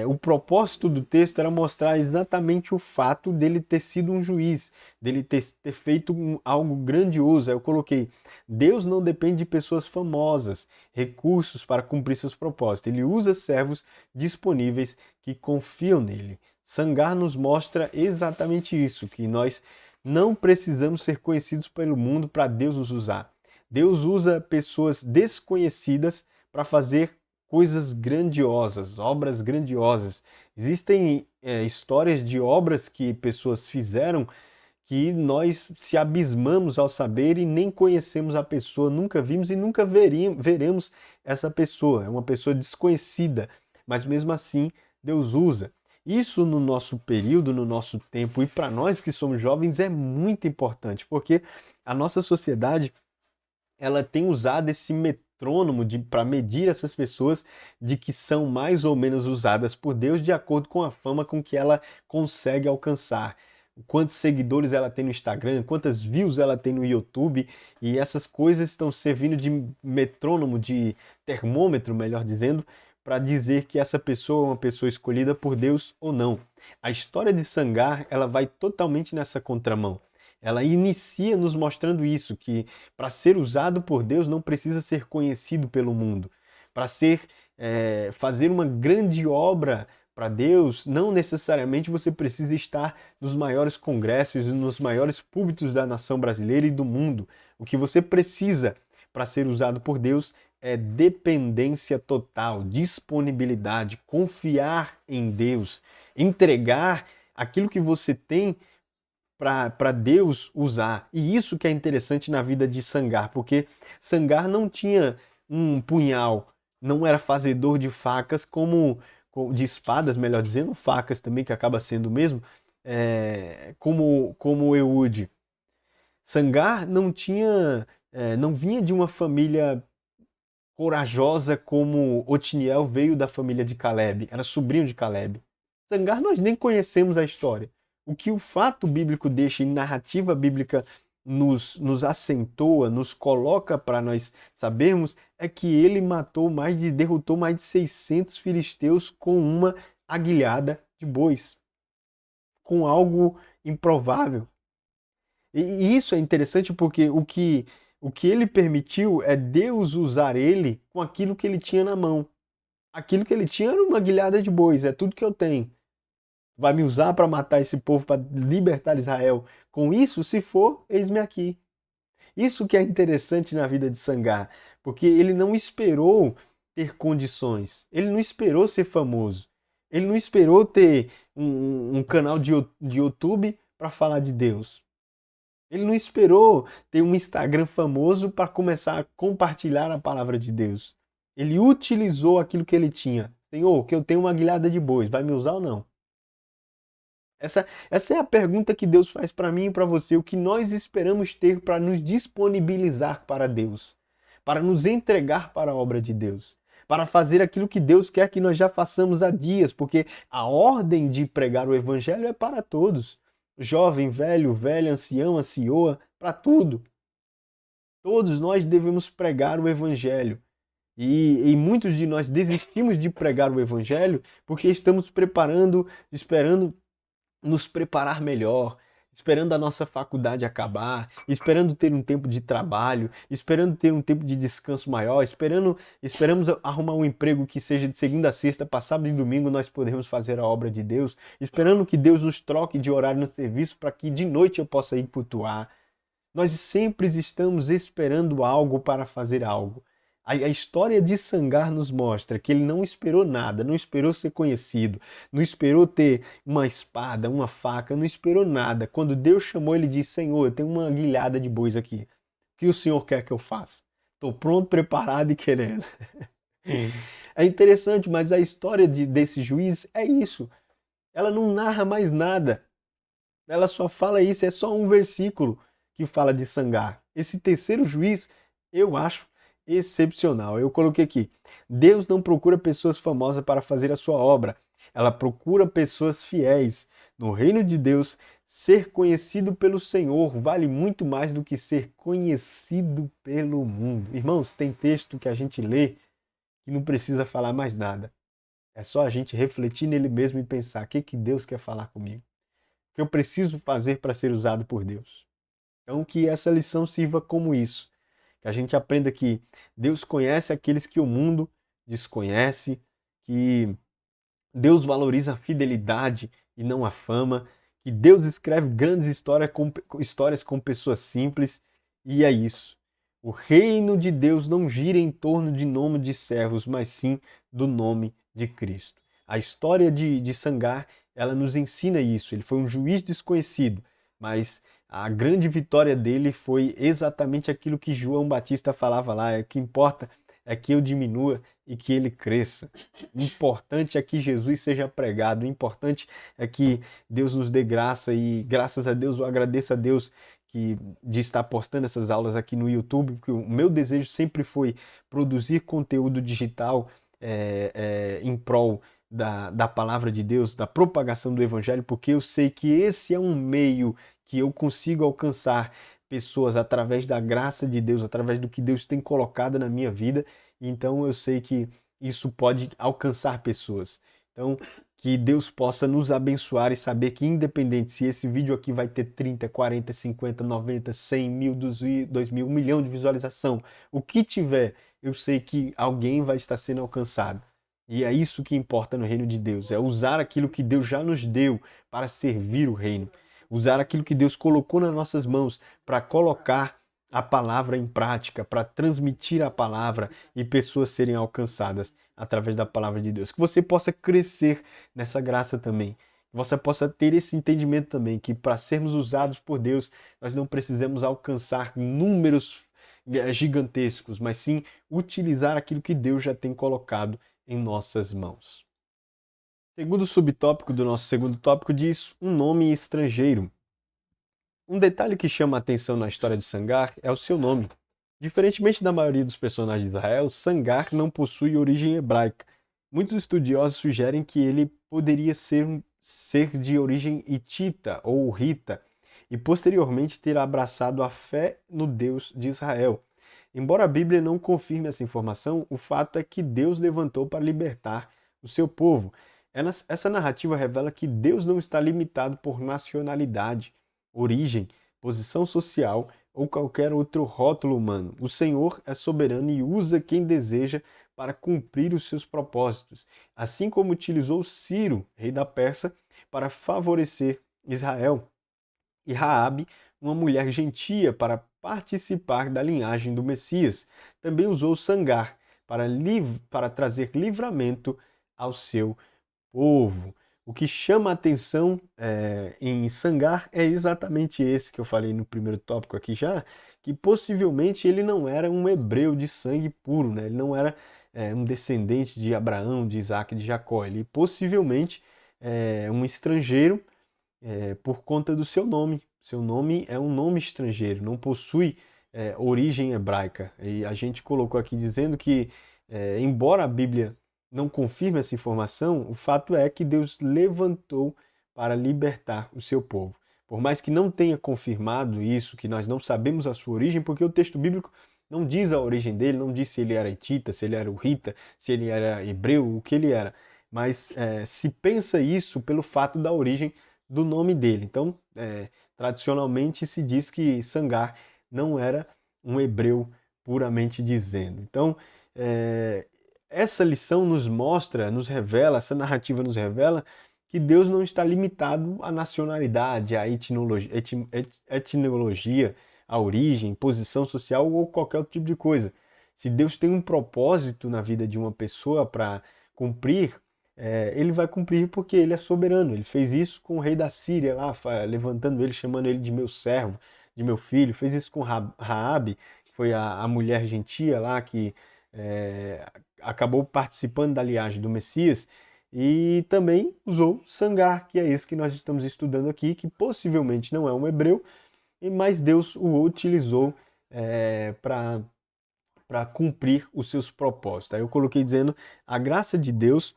O propósito do texto era mostrar exatamente o fato dele ter sido um juiz, dele ter feito algo grandioso. Aí eu coloquei: Deus não depende de pessoas famosas, recursos para cumprir seus propósitos. Ele usa servos disponíveis que confiam nele. Sangar nos mostra exatamente isso, que nós não precisamos ser conhecidos pelo mundo para Deus nos usar. Deus usa pessoas desconhecidas para fazer coisas grandiosas, obras grandiosas. Existem histórias de obras que pessoas fizeram que nós se abismamos ao saber e nem conhecemos a pessoa, nunca vimos e nunca veremos essa pessoa. É uma pessoa desconhecida, mas mesmo assim Deus usa. Isso no nosso período, no nosso tempo e para nós que somos jovens é muito importante, porque a nossa sociedade ela tem usado esse metrônomo para medir essas pessoas de que são mais ou menos usadas por Deus de acordo com a fama com que ela consegue alcançar. Quantos seguidores ela tem no Instagram, quantas views ela tem no YouTube, e essas coisas estão servindo de metrônomo, de termômetro, melhor dizendo, para dizer que essa pessoa é uma pessoa escolhida por Deus ou não. A história de Sangar, ela vai totalmente nessa contramão. Ela inicia nos mostrando isso, que para ser usado por Deus não precisa ser conhecido pelo mundo. Para fazer uma grande obra para Deus, não necessariamente você precisa estar nos maiores congressos e nos maiores púlpitos da nação brasileira e do mundo. O que você precisa para ser usado por Deus é dependência total, disponibilidade, confiar em Deus, entregar aquilo que você tem para Deus usar. E isso que é interessante na vida de Sangar, porque Sangar não tinha um punhal, não era fazedor de facas de espadas, melhor dizendo, facas também, que acaba sendo o mesmo, como Eude. Sangar não tinha, não vinha de uma família corajosa como Otiniel veio da família de Caleb, era sobrinho de Caleb. Sangar nós nem conhecemos a história. O que o fato bíblico deixa em narrativa bíblica nos acentua, nos coloca para nós sabermos, é que ele derrotou mais de 600 filisteus com uma aguilhada de bois, com algo improvável. E isso é interessante porque o que ele permitiu é Deus usar ele com aquilo que ele tinha na mão. Aquilo que ele tinha era uma guilhada de bois, é tudo que eu tenho. Vai me usar para matar esse povo, para libertar Israel. Com isso, se for, eis-me aqui. Isso que é interessante na vida de Sangar, porque ele não esperou ter condições, ele não esperou ser famoso, ele não esperou ter um canal de YouTube para falar de Deus. Ele não esperou ter um Instagram famoso para começar a compartilhar a palavra de Deus. Ele utilizou aquilo que ele tinha. Senhor, que eu tenho uma guilhada de bois, vai me usar ou não? Essa é a pergunta que Deus faz para mim e para você. O que nós esperamos ter para nos disponibilizar para Deus, para nos entregar para a obra de Deus, para fazer aquilo que Deus quer que nós já façamos há dias, porque a ordem de pregar o Evangelho é para todos. Jovem, velho, velha, ancião, ancioa, para tudo. Todos nós devemos pregar o Evangelho. E muitos de nós desistimos de pregar o Evangelho porque estamos esperando nos preparar melhor, esperando a nossa faculdade acabar, esperando ter um tempo de trabalho, esperando ter um tempo de descanso maior, esperamos arrumar um emprego que seja de segunda a sexta, para sábado e domingo nós podemos fazer a obra de Deus, esperando que Deus nos troque de horário no serviço para que de noite eu possa ir cultuar. Nós sempre estamos esperando algo para fazer algo. A história de Sangar nos mostra que ele não esperou nada, não esperou ser conhecido, não esperou ter uma espada, uma faca, não esperou nada. Quando Deus chamou, ele disse: Senhor, eu tenho uma guilhada de bois aqui. O que o Senhor quer que eu faça? Estou pronto, preparado e querendo. É interessante, mas a história desse juiz é isso. Ela não narra mais nada. Ela só fala isso, é só um versículo que fala de Sangar. Esse terceiro juiz, eu acho excepcional. Eu coloquei aqui: Deus não procura pessoas famosas para fazer a sua obra. Ela procura pessoas fiéis. No reino de Deus, ser conhecido pelo Senhor vale muito mais do que ser conhecido pelo mundo. Irmãos, tem texto que a gente lê que não precisa falar mais nada. É só a gente refletir nele mesmo e pensar: o que Deus quer falar comigo? O que eu preciso fazer para ser usado por Deus? Então, que essa lição sirva como isso. Que a gente aprenda que Deus conhece aqueles que o mundo desconhece, que Deus valoriza a fidelidade e não a fama, que Deus escreve grandes histórias com pessoas simples, e é isso. O reino de Deus não gira em torno de nome de servos, mas sim do nome de Cristo. A história de Sangar, ela nos ensina isso. Ele foi um juiz desconhecido, mas a grande vitória dele foi exatamente aquilo que João Batista falava lá. O que importa é que eu diminua e que ele cresça. O importante é que Jesus seja pregado. O importante é que Deus nos dê graça e, graças a Deus, eu agradeço a Deus de estar postando essas aulas aqui no YouTube, porque o meu desejo sempre foi produzir conteúdo digital em prol da palavra de Deus, da propagação do Evangelho, porque eu sei que esse é um meio que eu consigo alcançar pessoas através da graça de Deus, através do que Deus tem colocado na minha vida. Então eu sei que isso pode alcançar pessoas. Então, que Deus possa nos abençoar e saber que, independente se esse vídeo aqui vai ter 30, 40, 50, 90, 100 mil, 2 mil, 1 milhão de visualização, o que tiver, eu sei que alguém vai estar sendo alcançado. E é isso que importa no reino de Deus, é usar aquilo que Deus já nos deu para servir o reino. Usar aquilo que Deus colocou nas nossas mãos para colocar a palavra em prática, para transmitir a palavra e pessoas serem alcançadas através da palavra de Deus. Que você possa crescer nessa graça também. Que você possa ter esse entendimento também, que para sermos usados por Deus, nós não precisamos alcançar números gigantescos, mas sim utilizar aquilo que Deus já tem colocado em nossas mãos. Segundo subtópico do nosso segundo tópico diz um nome estrangeiro. Um detalhe que chama a atenção na história de Sangar é o seu nome. Diferentemente da maioria dos personagens de Israel, Sangar não possui origem hebraica. Muitos estudiosos sugerem que ele poderia ser de origem hitita ou rita e posteriormente ter abraçado a fé no Deus de Israel. Embora a Bíblia não confirme essa informação, o fato é que Deus levantou para libertar o seu povo. Essa narrativa revela que Deus não está limitado por nacionalidade, origem, posição social ou qualquer outro rótulo humano. O Senhor é soberano e usa quem deseja para cumprir os seus propósitos, assim como utilizou Ciro, rei da Pérsia, para favorecer Israel, e Raabe, uma mulher gentia, para participar da linhagem do Messias. Também usou Sangar para trazer livramento ao seu povo. O que chama a atenção em Sangar é exatamente esse que eu falei no primeiro tópico aqui já, que possivelmente ele não era um hebreu de sangue puro, né? Ele não era um descendente de Abraão, de Isaac e de Jacó. Ele possivelmente é um estrangeiro por conta do seu nome. Seu nome é um nome estrangeiro, não possui origem hebraica. E a gente colocou aqui dizendo que, embora a Bíblia não confirme essa informação, o fato é que Deus levantou para libertar o seu povo. Por mais que não tenha confirmado isso, que nós não sabemos a sua origem, porque o texto bíblico não diz a origem dele, não diz se ele era hitita, se ele era urrita, se ele era hebreu, o que ele era. Mas se pensa isso pelo fato da origem do nome dele. Então, tradicionalmente se diz que Sangar não era um hebreu puramente dizendo. Então, essa lição nos mostra, nos revela, essa narrativa nos revela que Deus não está limitado à nacionalidade, à etnologia, à origem, posição social ou qualquer outro tipo de coisa. Se Deus tem um propósito na vida de uma pessoa para cumprir, ele vai cumprir porque ele é soberano. Ele fez isso com o rei da Síria lá, levantando ele, chamando ele de meu servo, de meu filho. Fez isso com Raabe, que foi a mulher gentia lá que acabou participando da linhagem do Messias. E também usou Sangar, que é esse que nós estamos estudando aqui, que possivelmente não é um hebreu, mas Deus o utilizou para cumprir os seus propósitos. Aí eu coloquei dizendo, a graça de Deus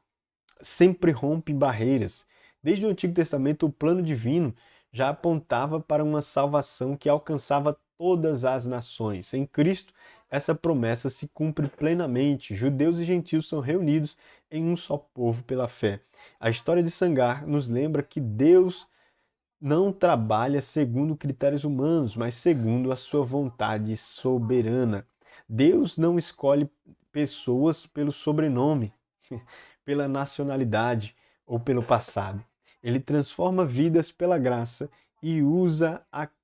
sempre rompe barreiras. Desde o Antigo Testamento, o plano divino já apontava para uma salvação que alcançava todas as nações. Em Cristo, essa promessa se cumpre plenamente. Judeus e gentios são reunidos em um só povo pela fé. A história de Sangar nos lembra que Deus não trabalha segundo critérios humanos, mas segundo a sua vontade soberana. Deus não escolhe pessoas pelo sobrenome, pela nacionalidade ou pelo passado. Ele transforma vidas pela graça e usa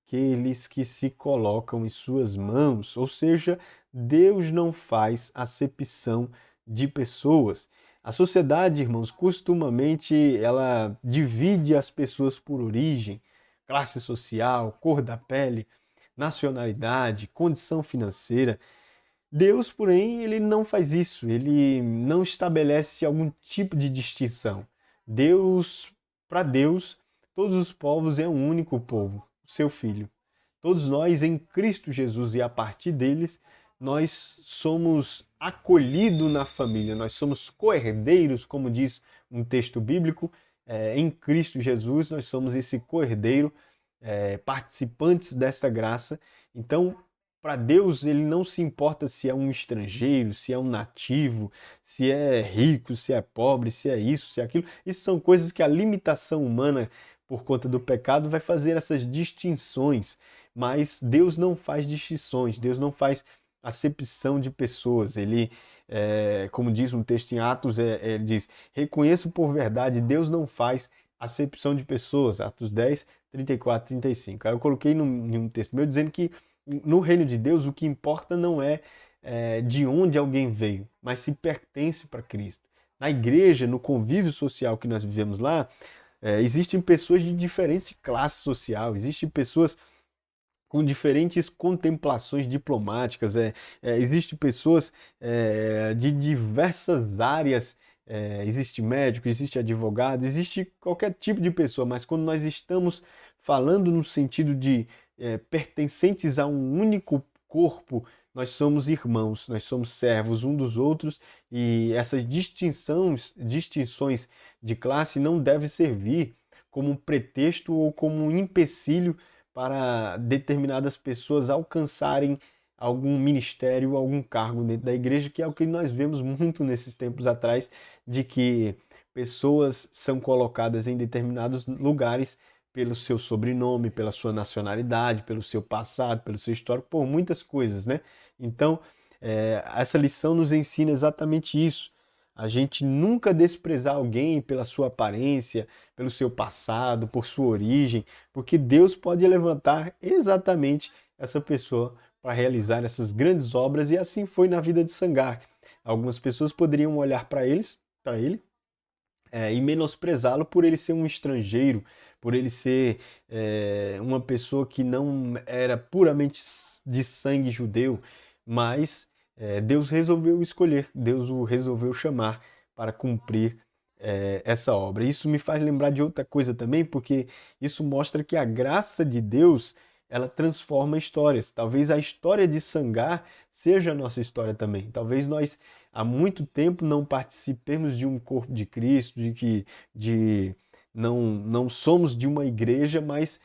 aqueles que se colocam em suas mãos. Ou seja, Deus não faz acepção de pessoas. A sociedade, irmãos, costumamente ela divide as pessoas por origem, classe social, cor da pele, nacionalidade, condição financeira. Deus, porém, ele não faz isso, ele não estabelece algum tipo de distinção. Deus, para Deus, todos os povos é um único povo, o seu filho. Todos nós em Cristo Jesus e a partir deles, nós somos acolhidos na família, nós somos co-herdeiros, como diz um texto bíblico, em Cristo Jesus, nós somos esse co-herdeiro, participantes desta graça. Então, para Deus, ele não se importa se é um estrangeiro, se é um nativo, se é rico, se é pobre, se é isso, se é aquilo. Isso são coisas que a limitação humana, por conta do pecado, vai fazer essas distinções. Mas Deus não faz distinções, Deus não faz acepção de pessoas. Ele, como diz um texto em Atos, ele diz: reconheço por verdade, Deus não faz acepção de pessoas. Atos 10, 34, 35. Aí eu coloquei em um texto meu dizendo que no reino de Deus o que importa não é, de onde alguém veio, mas se pertence para Cristo. Na igreja, no convívio social que nós vivemos lá, existem pessoas de diferentes classes social, existem pessoas com diferentes contemplações diplomáticas, existem pessoas de diversas áreas, existe médico, existe advogado, existe qualquer tipo de pessoa, mas quando nós estamos falando no sentido de pertencentes a um único corpo, nós somos irmãos, nós somos servos um dos outros e essas distinções de classe não devem servir como um pretexto ou como um empecilho para determinadas pessoas alcançarem algum ministério, algum cargo dentro da igreja, que é o que nós vemos muito nesses tempos atrás, de que pessoas são colocadas em determinados lugares pelo seu sobrenome, pela sua nacionalidade, pelo seu passado, pelo seu histórico, por muitas coisas, né? Então, essa lição nos ensina exatamente isso. A gente nunca desprezar alguém pela sua aparência, pelo seu passado, por sua origem, porque Deus pode levantar exatamente essa pessoa para realizar essas grandes obras, e assim foi na vida de Sangar. Algumas pessoas poderiam olhar para ele, e menosprezá-lo por ele ser um estrangeiro, por ele ser uma pessoa que não era puramente de sangue judeu, mas Deus resolveu escolher, Deus o resolveu chamar para cumprir essa obra. Isso me faz lembrar de outra coisa também, porque isso mostra que a graça de Deus ela transforma histórias. Talvez a história de Sangar seja a nossa história também. Talvez nós há muito tempo não participemos de um corpo de Cristo, de não somos de uma igreja, mas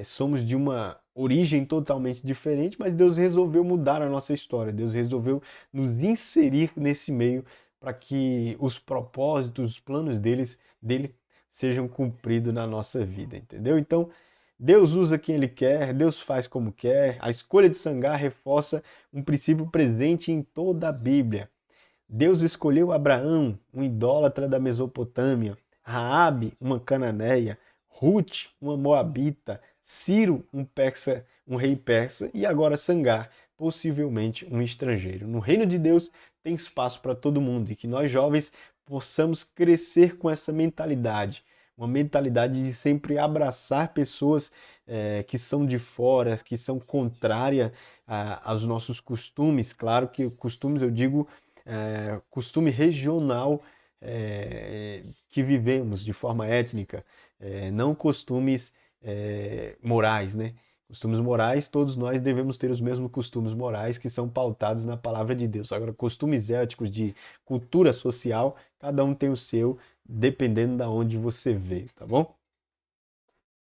somos de uma origem totalmente diferente, mas Deus resolveu mudar a nossa história. Deus resolveu nos inserir nesse meio para que os propósitos, os planos dele sejam cumpridos na nossa vida, entendeu? Então, Deus usa quem Ele quer, Deus faz como quer. A escolha de Sangar reforça um princípio presente em toda a Bíblia. Deus escolheu Abraão, um idólatra da Mesopotâmia, Raabe, uma cananeia, Ruth, uma moabita, Ciro, um rei persa, e agora Sangar, possivelmente um estrangeiro. No reino de Deus tem espaço para todo mundo e que nós jovens possamos crescer com essa mentalidade, uma mentalidade de sempre abraçar pessoas que são de fora, que são contrárias aos nossos costumes. Claro que costumes eu digo costume regional que vivemos de forma étnica, não costumes morais, né? Costumes morais, todos nós devemos ter os mesmos costumes morais que são pautados na palavra de Deus. Agora, costumes éticos de cultura social, cada um tem o seu, dependendo da onde você veio, tá bom?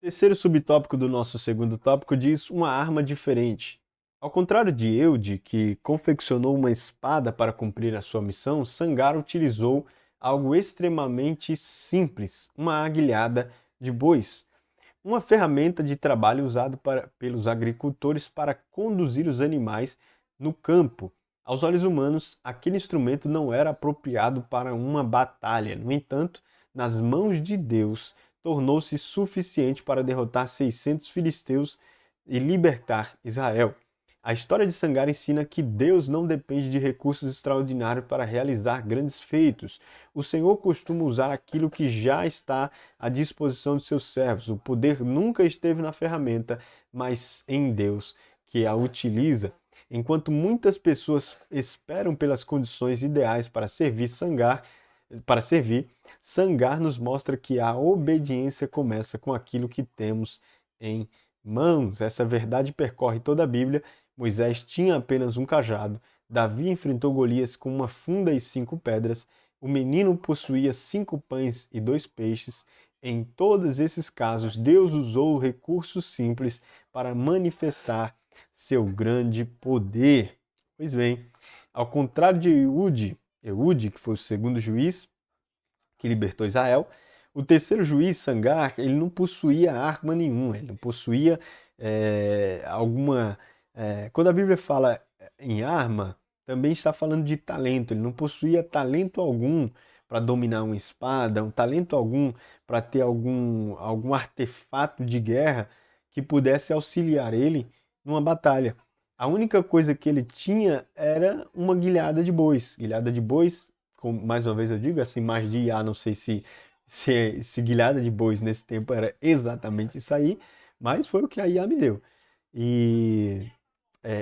Terceiro subtópico do nosso segundo tópico diz uma arma diferente. Ao contrário de Eude, que confeccionou uma espada para cumprir a sua missão, Sangar utilizou algo extremamente simples, uma aguilhada de bois, uma ferramenta de trabalho usada pelos agricultores para conduzir os animais no campo. Aos olhos humanos, aquele instrumento não era apropriado para uma batalha. No entanto, nas mãos de Deus, tornou-se suficiente para derrotar 600 filisteus e libertar Israel. A história de Sangar ensina que Deus não depende de recursos extraordinários para realizar grandes feitos. O Senhor costuma usar aquilo que já está à disposição de seus servos. O poder nunca esteve na ferramenta, mas em Deus, que a utiliza. Enquanto muitas pessoas esperam pelas condições ideais para servir, Sangar nos mostra que a obediência começa com aquilo que temos em mãos. Essa verdade percorre toda a Bíblia. Moisés tinha apenas um cajado, Davi enfrentou Golias com uma funda e 5 pedras, o menino possuía 5 pães e 2 peixes. Em todos esses casos, Deus usou recursos simples para manifestar seu grande poder. Pois bem, ao contrário de Eude, que foi o segundo juiz que libertou Israel, o terceiro juiz, Sangar, ele não possuía arma nenhuma, ele não possuía alguma. Quando a Bíblia fala em arma, também está falando de talento. Ele não possuía talento algum para dominar uma espada, um talento algum para ter algum artefato de guerra que pudesse auxiliar ele numa batalha. A única coisa que ele tinha era uma guilhada de bois. Guilhada de bois, mais uma vez eu digo, essa imagem de IA, não sei se guilhada de bois nesse tempo era exatamente isso aí, mas foi o que a IA me deu. E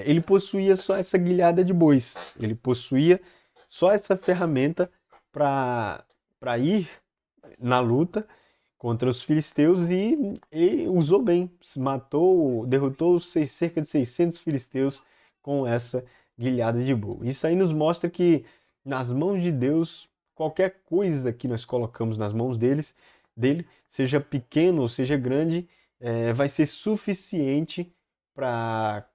ele possuía só essa guilhada de bois, ele possuía só essa ferramenta para ir na luta contra os filisteus e usou bem, derrotou cerca de 600 filisteus com essa guilhada de boi. Isso aí nos mostra que nas mãos de Deus, qualquer coisa que nós colocamos nas mãos dele, seja pequeno ou seja grande, vai ser suficiente para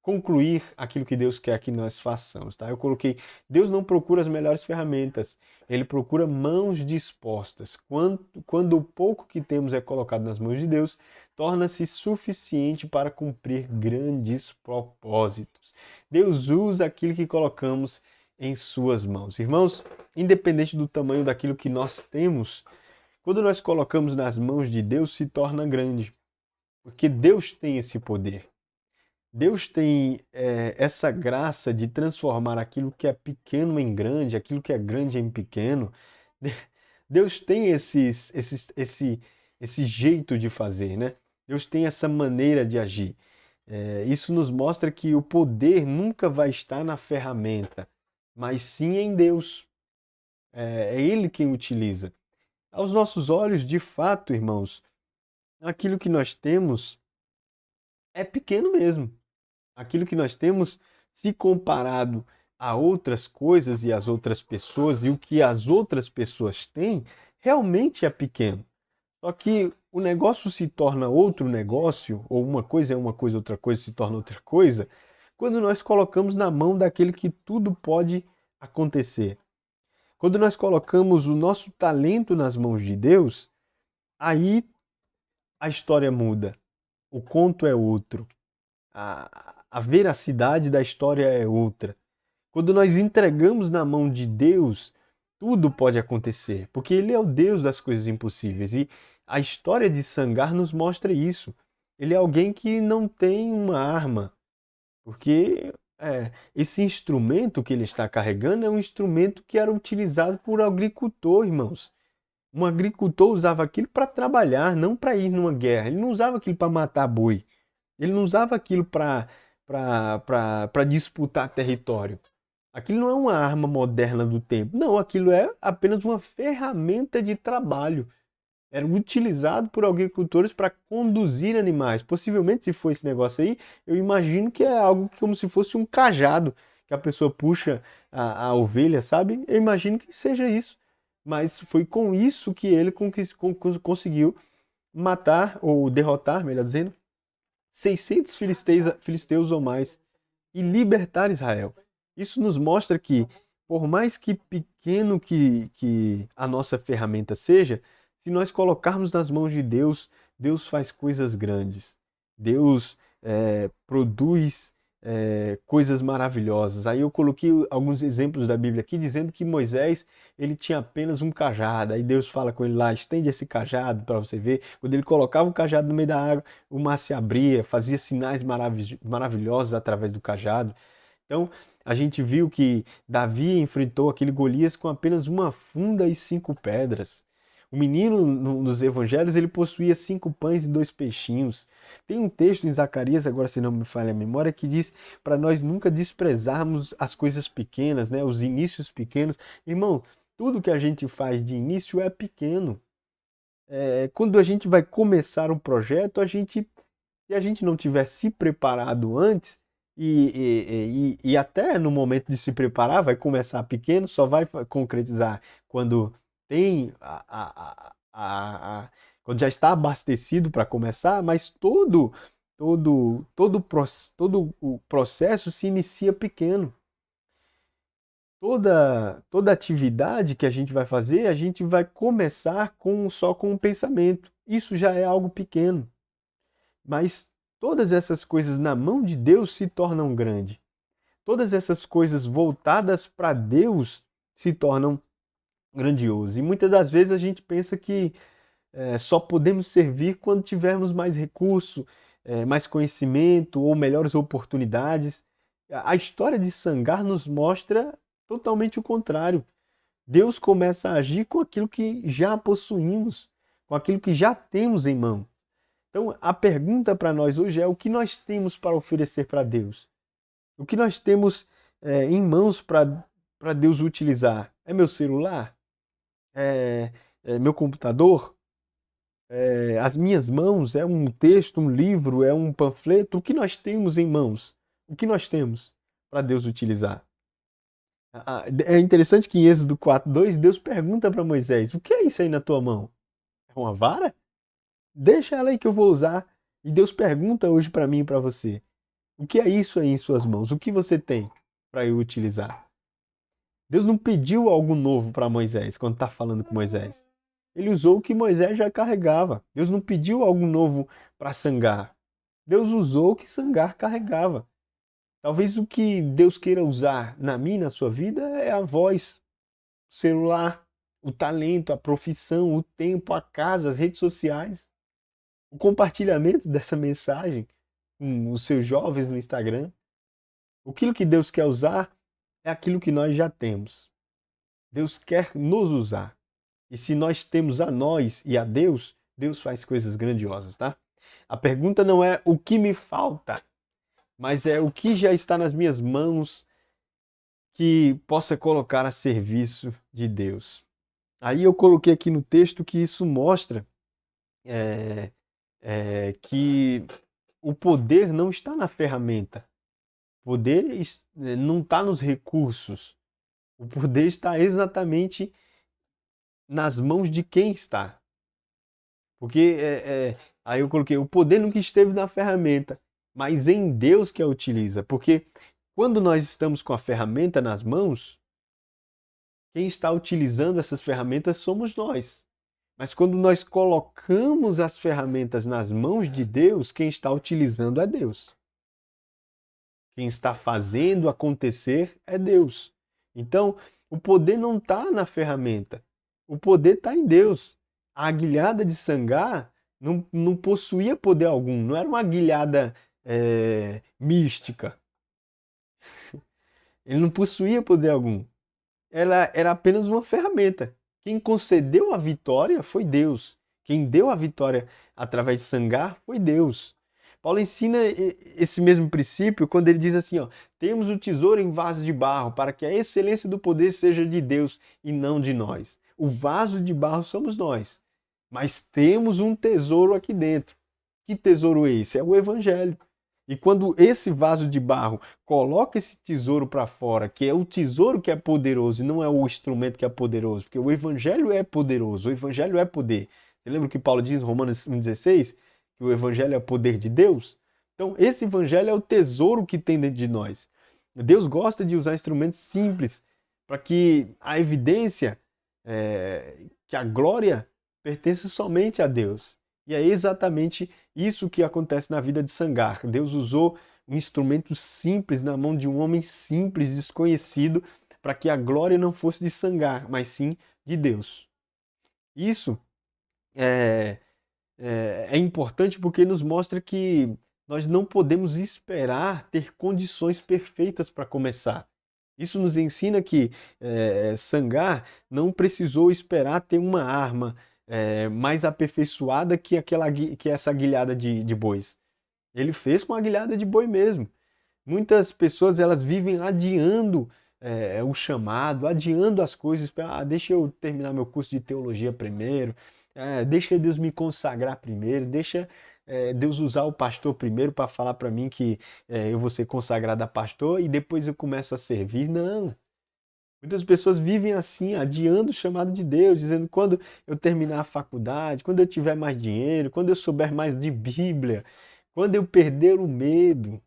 concluir aquilo que Deus quer que nós façamos, tá? Eu coloquei, Deus não procura as melhores ferramentas, Ele procura mãos dispostas. Quando o pouco que temos é colocado nas mãos de Deus, torna-se suficiente para cumprir grandes propósitos. Deus usa aquilo que colocamos em suas mãos. Irmãos, independente do tamanho daquilo que nós temos, quando nós colocamos nas mãos de Deus, se torna grande, porque Deus tem esse poder. Deus tem essa graça de transformar aquilo que é pequeno em grande, aquilo que é grande em pequeno. Deus tem esse jeito de fazer, né? Deus tem essa maneira de agir. Isso nos mostra que o poder nunca vai estar na ferramenta, mas sim em Deus. É Ele quem utiliza. Aos nossos olhos, de fato, irmãos, aquilo que nós temos é pequeno mesmo. Aquilo que nós temos, se comparado a outras coisas e às outras pessoas, e o que as outras pessoas têm, realmente é pequeno. Só que o negócio se torna outro negócio, ou uma coisa é uma coisa, outra coisa se torna outra coisa, quando nós colocamos na mão daquele que tudo pode acontecer. Quando nós colocamos o nosso talento nas mãos de Deus, aí a história muda. O conto é outro. A veracidade da história é outra. Quando nós entregamos na mão de Deus, tudo pode acontecer, porque Ele é o Deus das coisas impossíveis. E a história de Sangar nos mostra isso. Ele é alguém que não tem uma arma, porque esse instrumento que ele está carregando é um instrumento que era utilizado por agricultor, irmãos. Um agricultor usava aquilo para trabalhar, não para ir numa guerra. Ele não usava aquilo para matar boi. Ele não usava aquilo para disputar território. Aquilo não é uma arma moderna do tempo. Não, aquilo é apenas uma ferramenta de trabalho. Era utilizado por agricultores para conduzir animais. Possivelmente, se for esse negócio aí, eu imagino que é algo como se fosse um cajado que a pessoa puxa a ovelha, sabe? Eu imagino que seja isso. Mas foi com isso que ele conseguiu matar, ou derrotar, melhor dizendo, 600 filisteus ou mais e libertar Israel. Isso nos mostra que, por mais que pequeno que a nossa ferramenta seja, se nós colocarmos nas mãos de Deus, Deus faz coisas grandes. Deus produz coisas maravilhosas. Aí eu coloquei alguns exemplos da Bíblia aqui, dizendo que Moisés, ele tinha apenas um cajado. Aí Deus fala com ele lá, estende esse cajado para você ver. Quando ele colocava o cajado no meio da água, o mar se abria, fazia sinais maravilhosos através do cajado. Então, a gente viu que Davi enfrentou aquele Golias com apenas uma funda e 5 pedras. O menino nos evangelhos, ele possuía 5 pães e 2 peixinhos. Tem um texto em Zacarias, agora se não me falha a memória, que diz para nós nunca desprezarmos as coisas pequenas, né? Os inícios pequenos. Irmão, tudo que a gente faz de início é pequeno. Quando a gente vai começar um projeto, se a gente não tiver se preparado antes, e até no momento de se preparar, vai começar pequeno, só vai concretizar quando tem quando já está abastecido para começar, mas todo o processo se inicia pequeno. Toda atividade que a gente vai fazer, a gente vai começar só com um pensamento. Isso já é algo pequeno. Mas todas essas coisas na mão de Deus se tornam grandes. Todas essas coisas voltadas para Deus se tornam grandiosas. E muitas das vezes a gente pensa que só podemos servir quando tivermos mais recurso, mais conhecimento ou melhores oportunidades. A história de Sangar nos mostra totalmente o contrário. Deus começa a agir com aquilo que já possuímos, com aquilo que já temos em mão. Então, a pergunta para nós hoje é: o que nós temos para oferecer para Deus? O que nós temos em mãos para Deus utilizar? É meu celular? É meu computador? As minhas mãos? É um texto, um livro? É um panfleto? O que nós temos em mãos? O que nós temos para Deus utilizar? É interessante que em Êxodo 4:2 Deus pergunta para Moisés: o que é isso aí na tua mão? É uma vara? Deixa ela aí que eu vou usar. E Deus pergunta hoje para mim e para você: o que é isso aí em suas mãos? O que você tem para eu utilizar? Deus não pediu algo novo para Moisés quando está falando com Moisés. Ele usou o que Moisés já carregava. Deus não pediu algo novo para Sangar. Deus usou o que Sangar carregava. Talvez o que Deus queira usar na minha e na sua vida é a voz, o celular, o talento, a profissão, o tempo, a casa, as redes sociais, o compartilhamento dessa mensagem com os seus jovens no Instagram. Aquilo que Deus quer usar é aquilo que nós já temos. Deus quer nos usar. E se nós temos a nós e a Deus, Deus faz coisas grandiosas, tá? A pergunta não é o que me falta, mas é o que já está nas minhas mãos que possa colocar a serviço de Deus. Aí eu coloquei aqui no texto que isso mostra é, que o poder não está na ferramenta. O poder não está nos recursos. O poder está exatamente nas mãos de quem está. Porque aí eu coloquei, o poder nunca esteve na ferramenta, mas em Deus que a utiliza. Porque quando nós estamos com a ferramenta nas mãos, quem está utilizando essas ferramentas somos nós. Mas quando nós colocamos as ferramentas nas mãos de Deus, quem está utilizando é Deus. Quem está fazendo acontecer é Deus. Então, o poder não está na ferramenta. O poder está em Deus. A aguilhada de Sangar não possuía poder algum. Não era uma aguilhada mística. Ele não possuía poder algum. Ela era apenas uma ferramenta. Quem concedeu a vitória foi Deus. Quem deu a vitória através de Sangar foi Deus. Paulo ensina esse mesmo princípio quando ele diz assim, ó, temos o tesouro em vaso de barro, para que a excelência do poder seja de Deus e não de nós. O vaso de barro somos nós, mas temos um tesouro aqui dentro. Que tesouro é esse? É o Evangelho. E quando esse vaso de barro coloca esse tesouro para fora, que é o tesouro que é poderoso e não é o instrumento que é poderoso, porque o Evangelho é poderoso, o Evangelho é poder. Você lembra o que Paulo diz em Romanos 1,16? Que o Evangelho é poder de Deus? Então, esse Evangelho é o tesouro que tem dentro de nós. Deus gosta de usar instrumentos simples para que a evidência, que a glória pertence somente a Deus. E é exatamente isso que acontece na vida de Sangar. Deus usou um instrumento simples na mão de um homem simples, desconhecido, para que a glória não fosse de Sangar, mas sim de Deus. Isso é, é importante porque nos mostra que nós não podemos esperar ter condições perfeitas para começar. Isso nos ensina que Sangar não precisou esperar ter uma arma mais aperfeiçoada que, que essa aguilhada de bois. Ele fez com a aguilhada de boi mesmo. Muitas pessoas elas vivem adiando o chamado, adiando as coisas. Deixa eu terminar meu curso de teologia primeiro, deixa Deus me consagrar primeiro, deixa Deus usar o pastor primeiro para falar para mim que eu vou ser consagrado a pastor e depois eu começo a servir. Não. Muitas pessoas vivem assim, adiando o chamado de Deus, dizendo quando eu terminar a faculdade, quando eu tiver mais dinheiro, quando eu souber mais de Bíblia, quando eu perder o medo.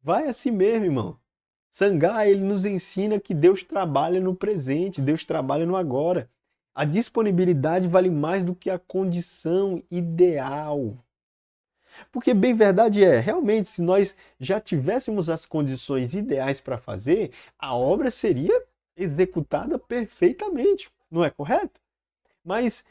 Vai assim mesmo, irmão. Sangai, ele nos ensina que Deus trabalha no presente, Deus trabalha no agora. A disponibilidade vale mais do que a condição ideal. Porque bem verdade realmente, se nós já tivéssemos as condições ideais para fazer, a obra seria executada perfeitamente, não é correto? Mas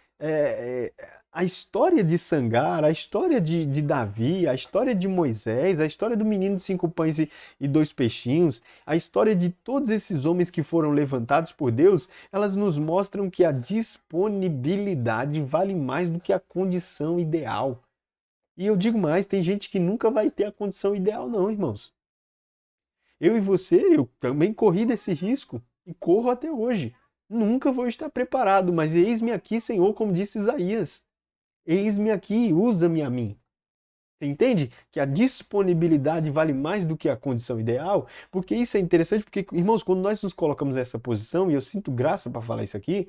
a história de Sangar, a história de Davi, a história de Moisés, a história do menino de 5 pães e 2 peixinhos, a história de todos esses homens que foram levantados por Deus, elas nos mostram que a disponibilidade vale mais do que a condição ideal. E eu digo mais, tem gente que nunca vai ter a condição ideal, não, irmãos. Eu e você, eu também corri desse risco e corro até hoje. Nunca vou estar preparado, mas eis-me aqui, Senhor, como disse Isaías. Eis-me aqui, usa-me a mim. Você entende que a disponibilidade vale mais do que a condição ideal? Porque isso é interessante, porque, irmãos, quando nós nos colocamos nessa posição, e eu sinto graça para falar isso aqui,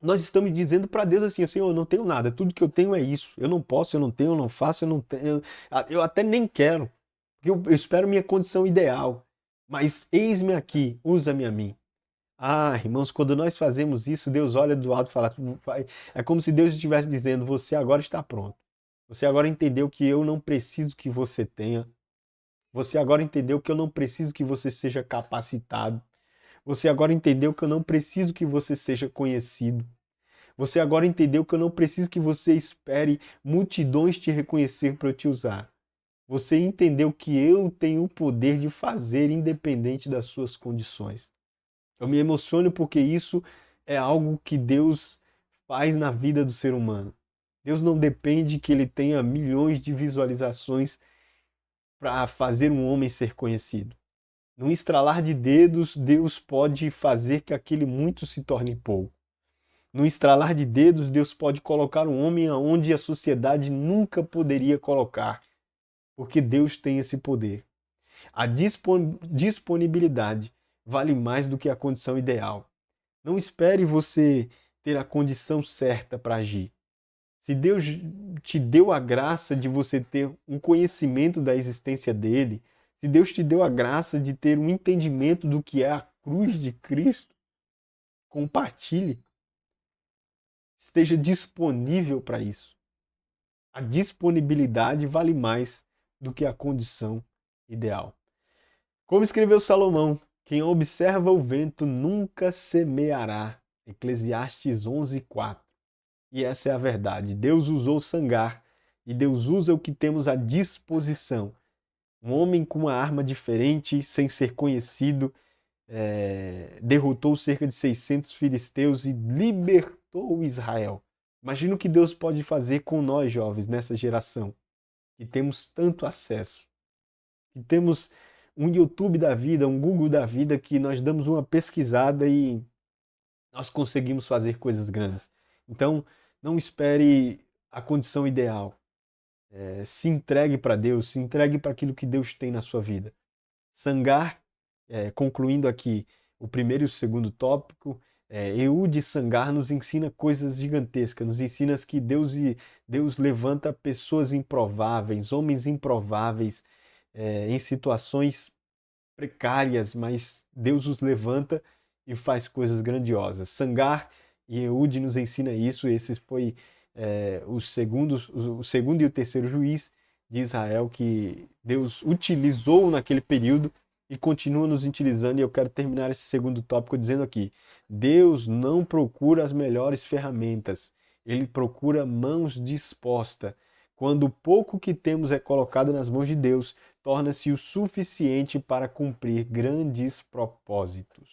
nós estamos dizendo para Deus assim, Senhor, eu não tenho nada, tudo que eu tenho é isso. Eu não posso, eu não tenho, eu não faço, eu não tenho, eu até nem quero, porque eu espero minha condição ideal. Mas eis-me aqui, usa-me a mim. Ah, irmãos, quando nós fazemos isso, Deus olha do alto e fala, é como se Deus estivesse dizendo, você agora está pronto. Você agora entendeu que eu não preciso que você tenha. Você agora entendeu que eu não preciso que você seja capacitado. Você agora entendeu que eu não preciso que você seja conhecido. Você agora entendeu que eu não preciso que você espere multidões te reconhecer para eu te usar. Você entendeu que eu tenho o poder de fazer independente das suas condições. Eu me emociono porque isso é algo que Deus faz na vida do ser humano. Deus não depende que ele tenha milhões de visualizações para fazer um homem ser conhecido. Num estralar de dedos, Deus pode fazer que aquele muito se torne pouco. No estralar de dedos, Deus pode colocar um homem aonde a sociedade nunca poderia colocar, porque Deus tem esse poder. A disponibilidade vale mais do que a condição ideal. Não espere você ter a condição certa para agir. Se Deus te deu a graça de você ter um conhecimento da existência dele, se Deus te deu a graça de ter um entendimento do que é a cruz de Cristo, compartilhe. Esteja disponível para isso. A disponibilidade vale mais do que a condição ideal. Como escreveu Salomão, quem observa o vento nunca semeará. Eclesiastes 11:4. E essa é a verdade. Deus usou Sangar e Deus usa o que temos à disposição. Um homem com uma arma diferente, sem ser conhecido, derrotou cerca de 600 filisteus e libertou Israel. Imagina o que Deus pode fazer com nós, jovens, nessa geração, que temos tanto acesso, que temos um YouTube da vida, um Google da vida, que nós damos uma pesquisada e nós conseguimos fazer coisas grandes. Então, não espere a condição ideal. Se entregue para Deus, se entregue para aquilo que Deus tem na sua vida. Sangar, concluindo aqui o primeiro e o segundo tópico, Ehud Sangar nos ensina coisas gigantescas, nos ensina que Deus levanta pessoas improváveis, homens improváveis, em situações precárias, mas Deus os levanta e faz coisas grandiosas. Sangar e Ehud nos ensina isso. Esse foi o segundo e o terceiro juiz. de Israel que Deus utilizou naquele período e continua nos utilizando. E eu quero terminar esse segundo tópico dizendo aqui: Deus não procura as melhores ferramentas, ele procura mãos dispostas. Quando o pouco que temos é colocado nas mãos de Deus, torna-se o suficiente para cumprir grandes propósitos.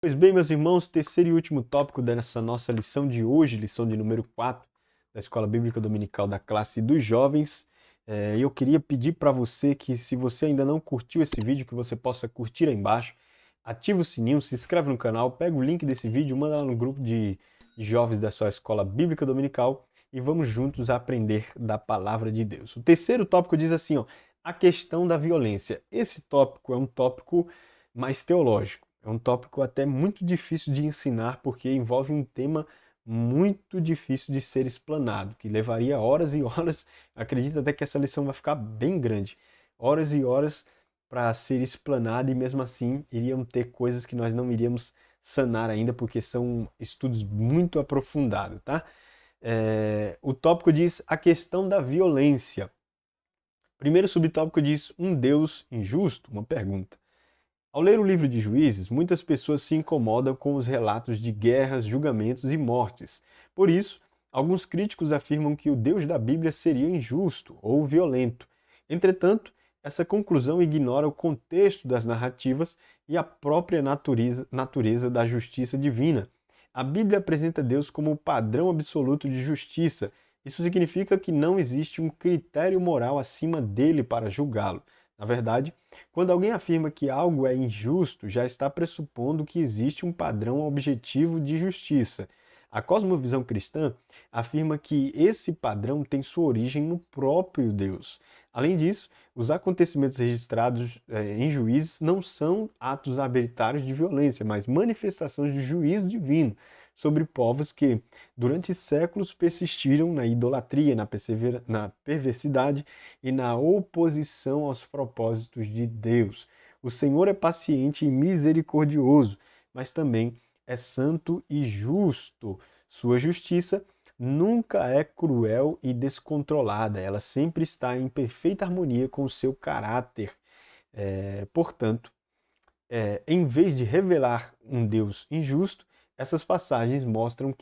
Pois bem, meus irmãos, terceiro e último tópico dessa nossa lição de hoje, lição de número 4 da Escola Bíblica Dominical da classe dos jovens. Eu queria pedir para você que, se você ainda não curtiu esse vídeo, que você possa curtir aí embaixo, ativa o sininho, se inscreve no canal, pega o link desse vídeo, manda lá no grupo de jovens da sua Escola Bíblica Dominical e vamos juntos aprender da Palavra de Deus. O terceiro tópico diz assim, ó, a questão da violência. Esse tópico é um tópico mais teológico. É um tópico até muito difícil de ensinar, porque envolve um tema muito difícil de ser explanado, que levaria horas e horas. Acredito até que essa lição vai ficar bem grande. Horas e horas para ser explanada e mesmo assim iriam ter coisas que nós não iríamos sanar ainda, porque são estudos muito aprofundados, tá? O tópico diz a questão da violência. Primeiro subtópico diz um Deus injusto? Uma pergunta. Ao ler o livro de Juízes, muitas pessoas se incomodam com os relatos de guerras, julgamentos e mortes. Por isso, alguns críticos afirmam que o Deus da Bíblia seria injusto ou violento. Entretanto, essa conclusão ignora o contexto das narrativas e a própria natureza da justiça divina. A Bíblia apresenta Deus como o padrão absoluto de justiça. Isso significa que não existe um critério moral acima dele para julgá-lo. Na verdade, quando alguém afirma que algo é injusto, já está pressupondo que existe um padrão objetivo de justiça. A cosmovisão cristã afirma que esse padrão tem sua origem no próprio Deus. Além disso, os acontecimentos registrados em Juízes não são atos arbitrários de violência, mas manifestações de juízo divino sobre povos que, durante séculos, persistiram na idolatria, na perversidade e na oposição aos propósitos de Deus. O Senhor é paciente e misericordioso, mas também é santo e justo. Sua justiça nunca é cruel e descontrolada, ela sempre está em perfeita harmonia com o seu caráter. Portanto, em vez de revelar um Deus injusto, essas passagens mostram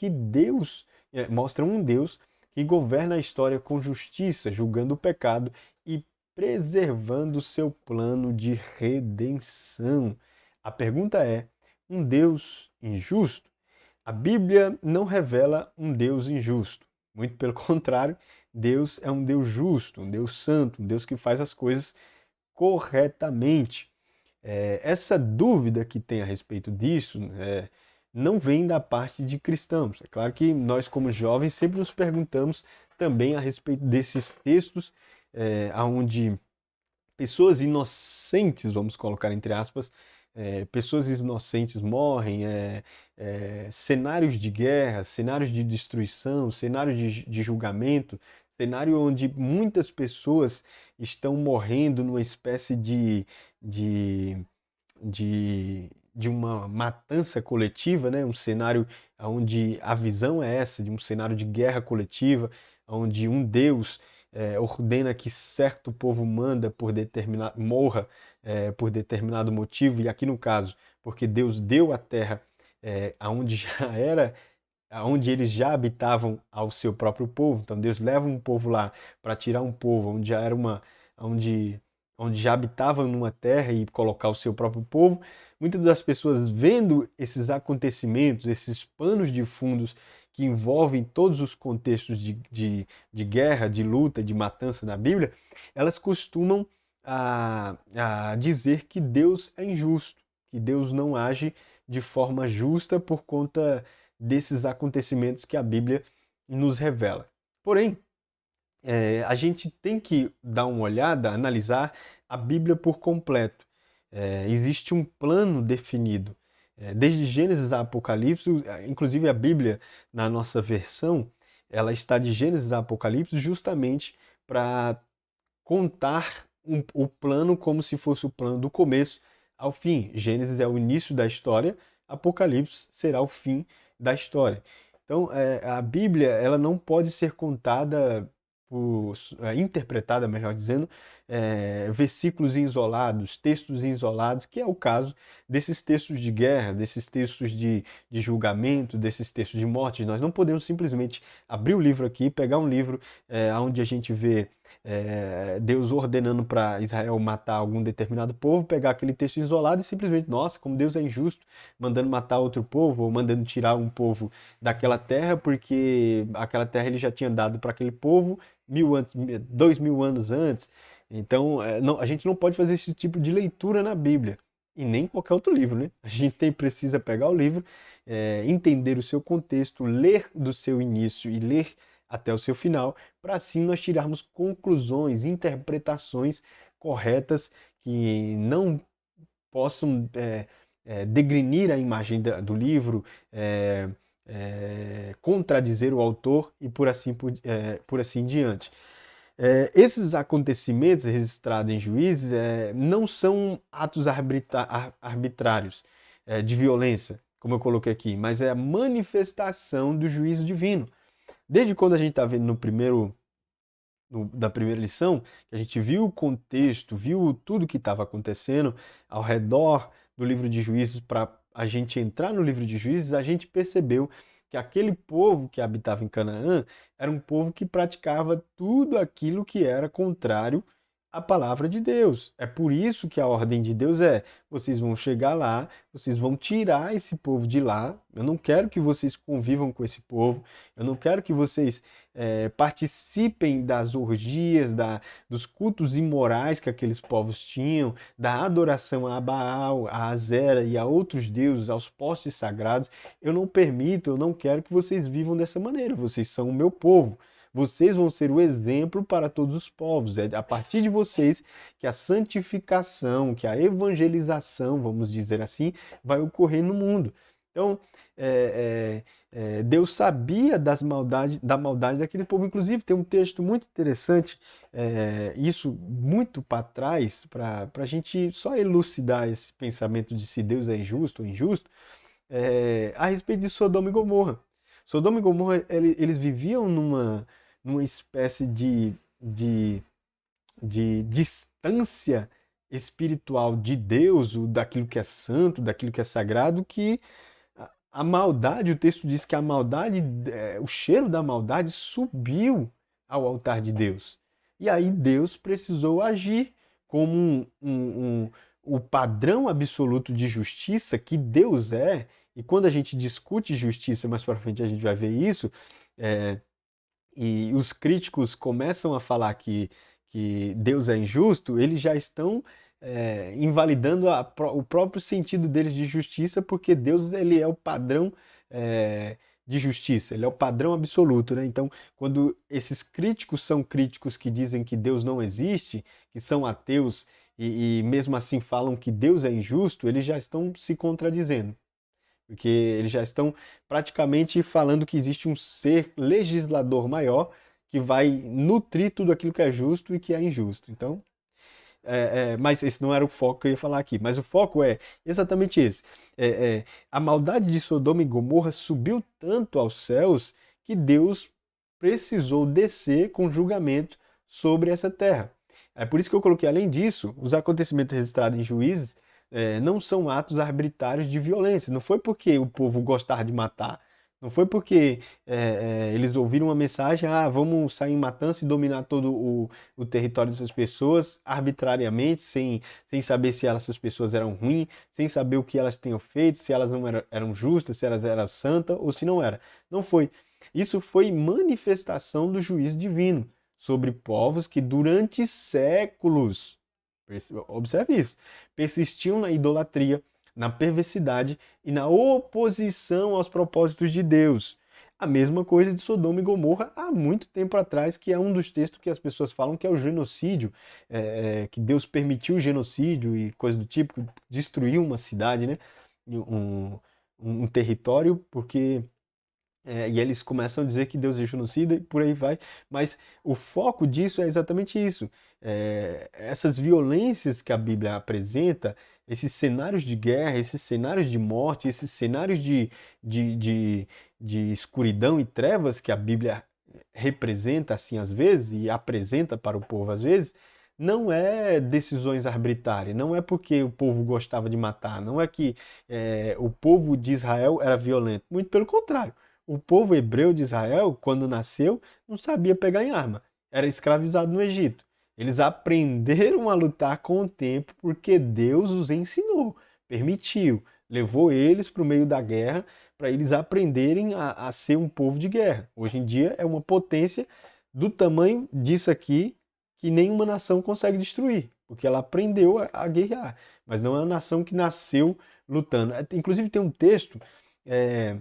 um Deus que governa a história com justiça, julgando o pecado e preservando seu plano de redenção. A pergunta é: um Deus injusto? A Bíblia não revela um Deus injusto. Muito pelo contrário, Deus é um Deus justo, um Deus santo, um Deus que faz as coisas corretamente. Essa dúvida que tem a respeito disso não vem da parte de cristãos. É claro que nós, como jovens, sempre nos perguntamos também a respeito desses textos, onde pessoas inocentes, vamos colocar entre aspas, pessoas inocentes morrem, cenários de guerra, cenários de destruição, cenários de julgamento, cenário onde muitas pessoas estão morrendo numa espécie de, de uma matança coletiva, né? Um cenário onde a visão é essa, de um cenário de guerra coletiva, onde um Deus ordena que certo povo morra por determinado motivo, e aqui no caso, porque Deus deu a terra aonde já era, onde eles já habitavam ao seu próprio povo. Então Deus leva um povo lá para tirar um povo onde já era onde já habitavam numa terra e colocar o seu próprio povo. Muitas das pessoas vendo esses acontecimentos, esses panos de fundos que envolvem todos os contextos de guerra, de luta, de matança na Bíblia, elas costumam a dizer que Deus é injusto, que Deus não age de forma justa por conta desses acontecimentos que a Bíblia nos revela. Porém, a gente tem que dar uma olhada, analisar a Bíblia por completo. Existe um plano definido. Desde Gênesis a Apocalipse, inclusive a Bíblia, na nossa versão, ela está de Gênesis a Apocalipse justamente para contar o plano como se fosse o plano do começo ao fim. Gênesis é o início da história, Apocalipse será o fim da história. Então, a Bíblia ela não pode ser contada interpretada, melhor dizendo, versículos isolados, textos isolados, que é o caso desses textos de guerra, desses textos de julgamento, desses textos de morte. Nós não podemos simplesmente abrir o livro aqui, pegar um livro onde a gente vê Deus ordenando para Israel matar algum determinado povo, pegar aquele texto isolado e simplesmente, nossa, como Deus é injusto, mandando matar outro povo, ou mandando tirar um povo daquela terra, porque aquela terra ele já tinha dado para aquele povo 2000 anos antes. Então, a gente não pode fazer esse tipo de leitura na Bíblia. E nem qualquer outro livro, né? A gente precisa pegar o livro, entender o seu contexto, ler do seu início e ler até o seu final, para assim nós tirarmos conclusões, interpretações corretas que não possam degrinir a imagem do livro, contradizer o autor e por assim em diante. Esses acontecimentos registrados em Juízes não são atos arbitrários de violência, como eu coloquei aqui, mas é a manifestação do juízo divino. Desde quando a gente está vendo da primeira lição, que a gente viu o contexto, viu tudo que estava acontecendo ao redor do livro de Juízes, para a gente entrar no livro de Juízes, a gente percebeu que aquele povo que habitava em Canaã era um povo que praticava tudo aquilo que era contrário à palavra de Deus. É por isso que a ordem de Deus vocês vão chegar lá, vocês vão tirar esse povo de lá. Eu não quero que vocês convivam com esse povo, eu não quero que vocês participem das orgias, dos cultos imorais que aqueles povos tinham, da adoração a Baal, a Azera e a outros deuses, aos postes sagrados. Eu não permito, eu não quero que vocês vivam dessa maneira. Vocês são o meu povo. Vocês vão ser o exemplo para todos os povos. É a partir de vocês que a santificação, que a evangelização, vamos dizer assim, vai ocorrer no mundo. Então, Deus sabia da maldade daquele povo. Inclusive, tem um texto muito interessante, isso muito para trás, para a gente só elucidar esse pensamento de se Deus é injusto ou injusto, a respeito de Sodoma e Gomorra. Sodoma e Gomorra, eles viviam numa espécie de distância espiritual de Deus, daquilo que é santo, daquilo que é sagrado, que a maldade, o texto diz que a maldade, o cheiro da maldade subiu ao altar de Deus. E aí Deus precisou agir como o padrão absoluto de justiça que Deus é. E quando a gente discute justiça, mais para frente a gente vai ver isso, e os críticos começam a falar que Deus é injusto, eles já estão invalidando o próprio sentido deles de justiça, porque Deus ele é o padrão de justiça, ele é o padrão absoluto, né? Então, quando esses críticos são críticos que dizem que Deus não existe, que são ateus e mesmo assim falam que Deus é injusto, eles já estão se contradizendo. Porque eles já estão praticamente falando que existe um ser legislador maior que vai nutrir tudo aquilo que é justo e que é injusto. Então, mas esse não era o foco que eu ia falar aqui. Mas o foco é exatamente esse. A maldade de Sodoma e Gomorra subiu tanto aos céus que Deus precisou descer com julgamento sobre essa terra. É por isso que eu coloquei, além disso, os acontecimentos registrados em Juízes não são atos arbitrários de violência. Não foi porque o povo gostava de matar. Não foi porque eles ouviram uma mensagem, vamos sair em matança e dominar todo o território dessas pessoas arbitrariamente, sem saber se essas pessoas eram ruins, sem saber o que elas tinham feito, se elas não eram justas, se elas eram santas ou se não eram. Não foi. Isso foi manifestação do juízo divino sobre povos que durante séculos, observe isso, persistiam na idolatria, na perversidade e na oposição aos propósitos de Deus. A mesma coisa de Sodoma e Gomorra há muito tempo atrás, que é um dos textos que as pessoas falam que é o genocídio, que Deus permitiu o genocídio e coisa do tipo, destruiu uma cidade, né? um território, porque e eles começam a dizer que Deus é genocida e por aí vai. Mas o foco disso é exatamente isso. Essas violências que a Bíblia apresenta, esses cenários de guerra, esses cenários de morte, esses cenários de escuridão e trevas que a Bíblia representa assim às vezes e apresenta para o povo às vezes, não é decisões arbitrárias, não é porque o povo gostava de matar, não é que o povo de Israel era violento, muito pelo contrário. O povo hebreu de Israel, quando nasceu, não sabia pegar em arma, era escravizado no Egito. Eles aprenderam a lutar com o tempo porque Deus os ensinou, permitiu, levou eles para o meio da guerra para eles aprenderem a ser um povo de guerra. Hoje em dia é uma potência do tamanho disso aqui que nenhuma nação consegue destruir, porque ela aprendeu a guerrear, mas não é uma nação que nasceu lutando. Inclusive tem um texto é,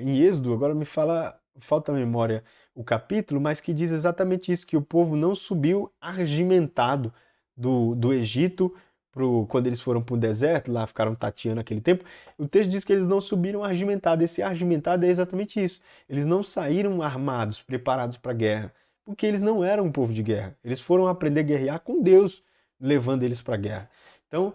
em Êxodo, agora me fala, falta a memória o capítulo, mas que diz exatamente isso, que o povo não subiu argimentado do Egito quando eles foram para o deserto, lá ficaram tateando aquele tempo. O texto diz que eles não subiram argimentado. Esse argimentado é exatamente isso. Eles não saíram armados, preparados para a guerra, porque eles não eram um povo de guerra. Eles foram aprender a guerrear com Deus, levando eles para a guerra. Então,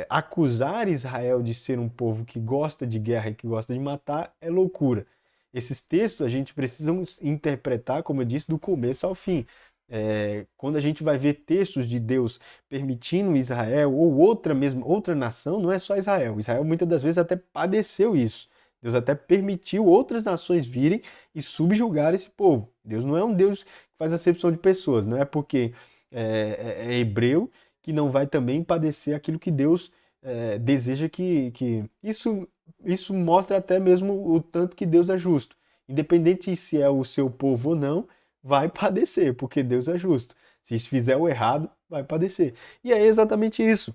acusar Israel de ser um povo que gosta de guerra e que gosta de matar é loucura. Esses textos a gente precisa interpretar, como eu disse, do começo ao fim. Quando a gente vai ver textos de Deus permitindo Israel ou outra nação, não é só Israel. Israel muitas das vezes até padeceu isso. Deus até permitiu outras nações virem e subjugar esse povo. Deus não é um Deus que faz acepção de pessoas, não é porque é hebreu que não vai também padecer aquilo que Deus deseja que... Isso mostra até mesmo o tanto que Deus é justo. Independente se é o seu povo ou não, vai padecer, porque Deus é justo. Se fizer o errado, vai padecer. E é exatamente isso.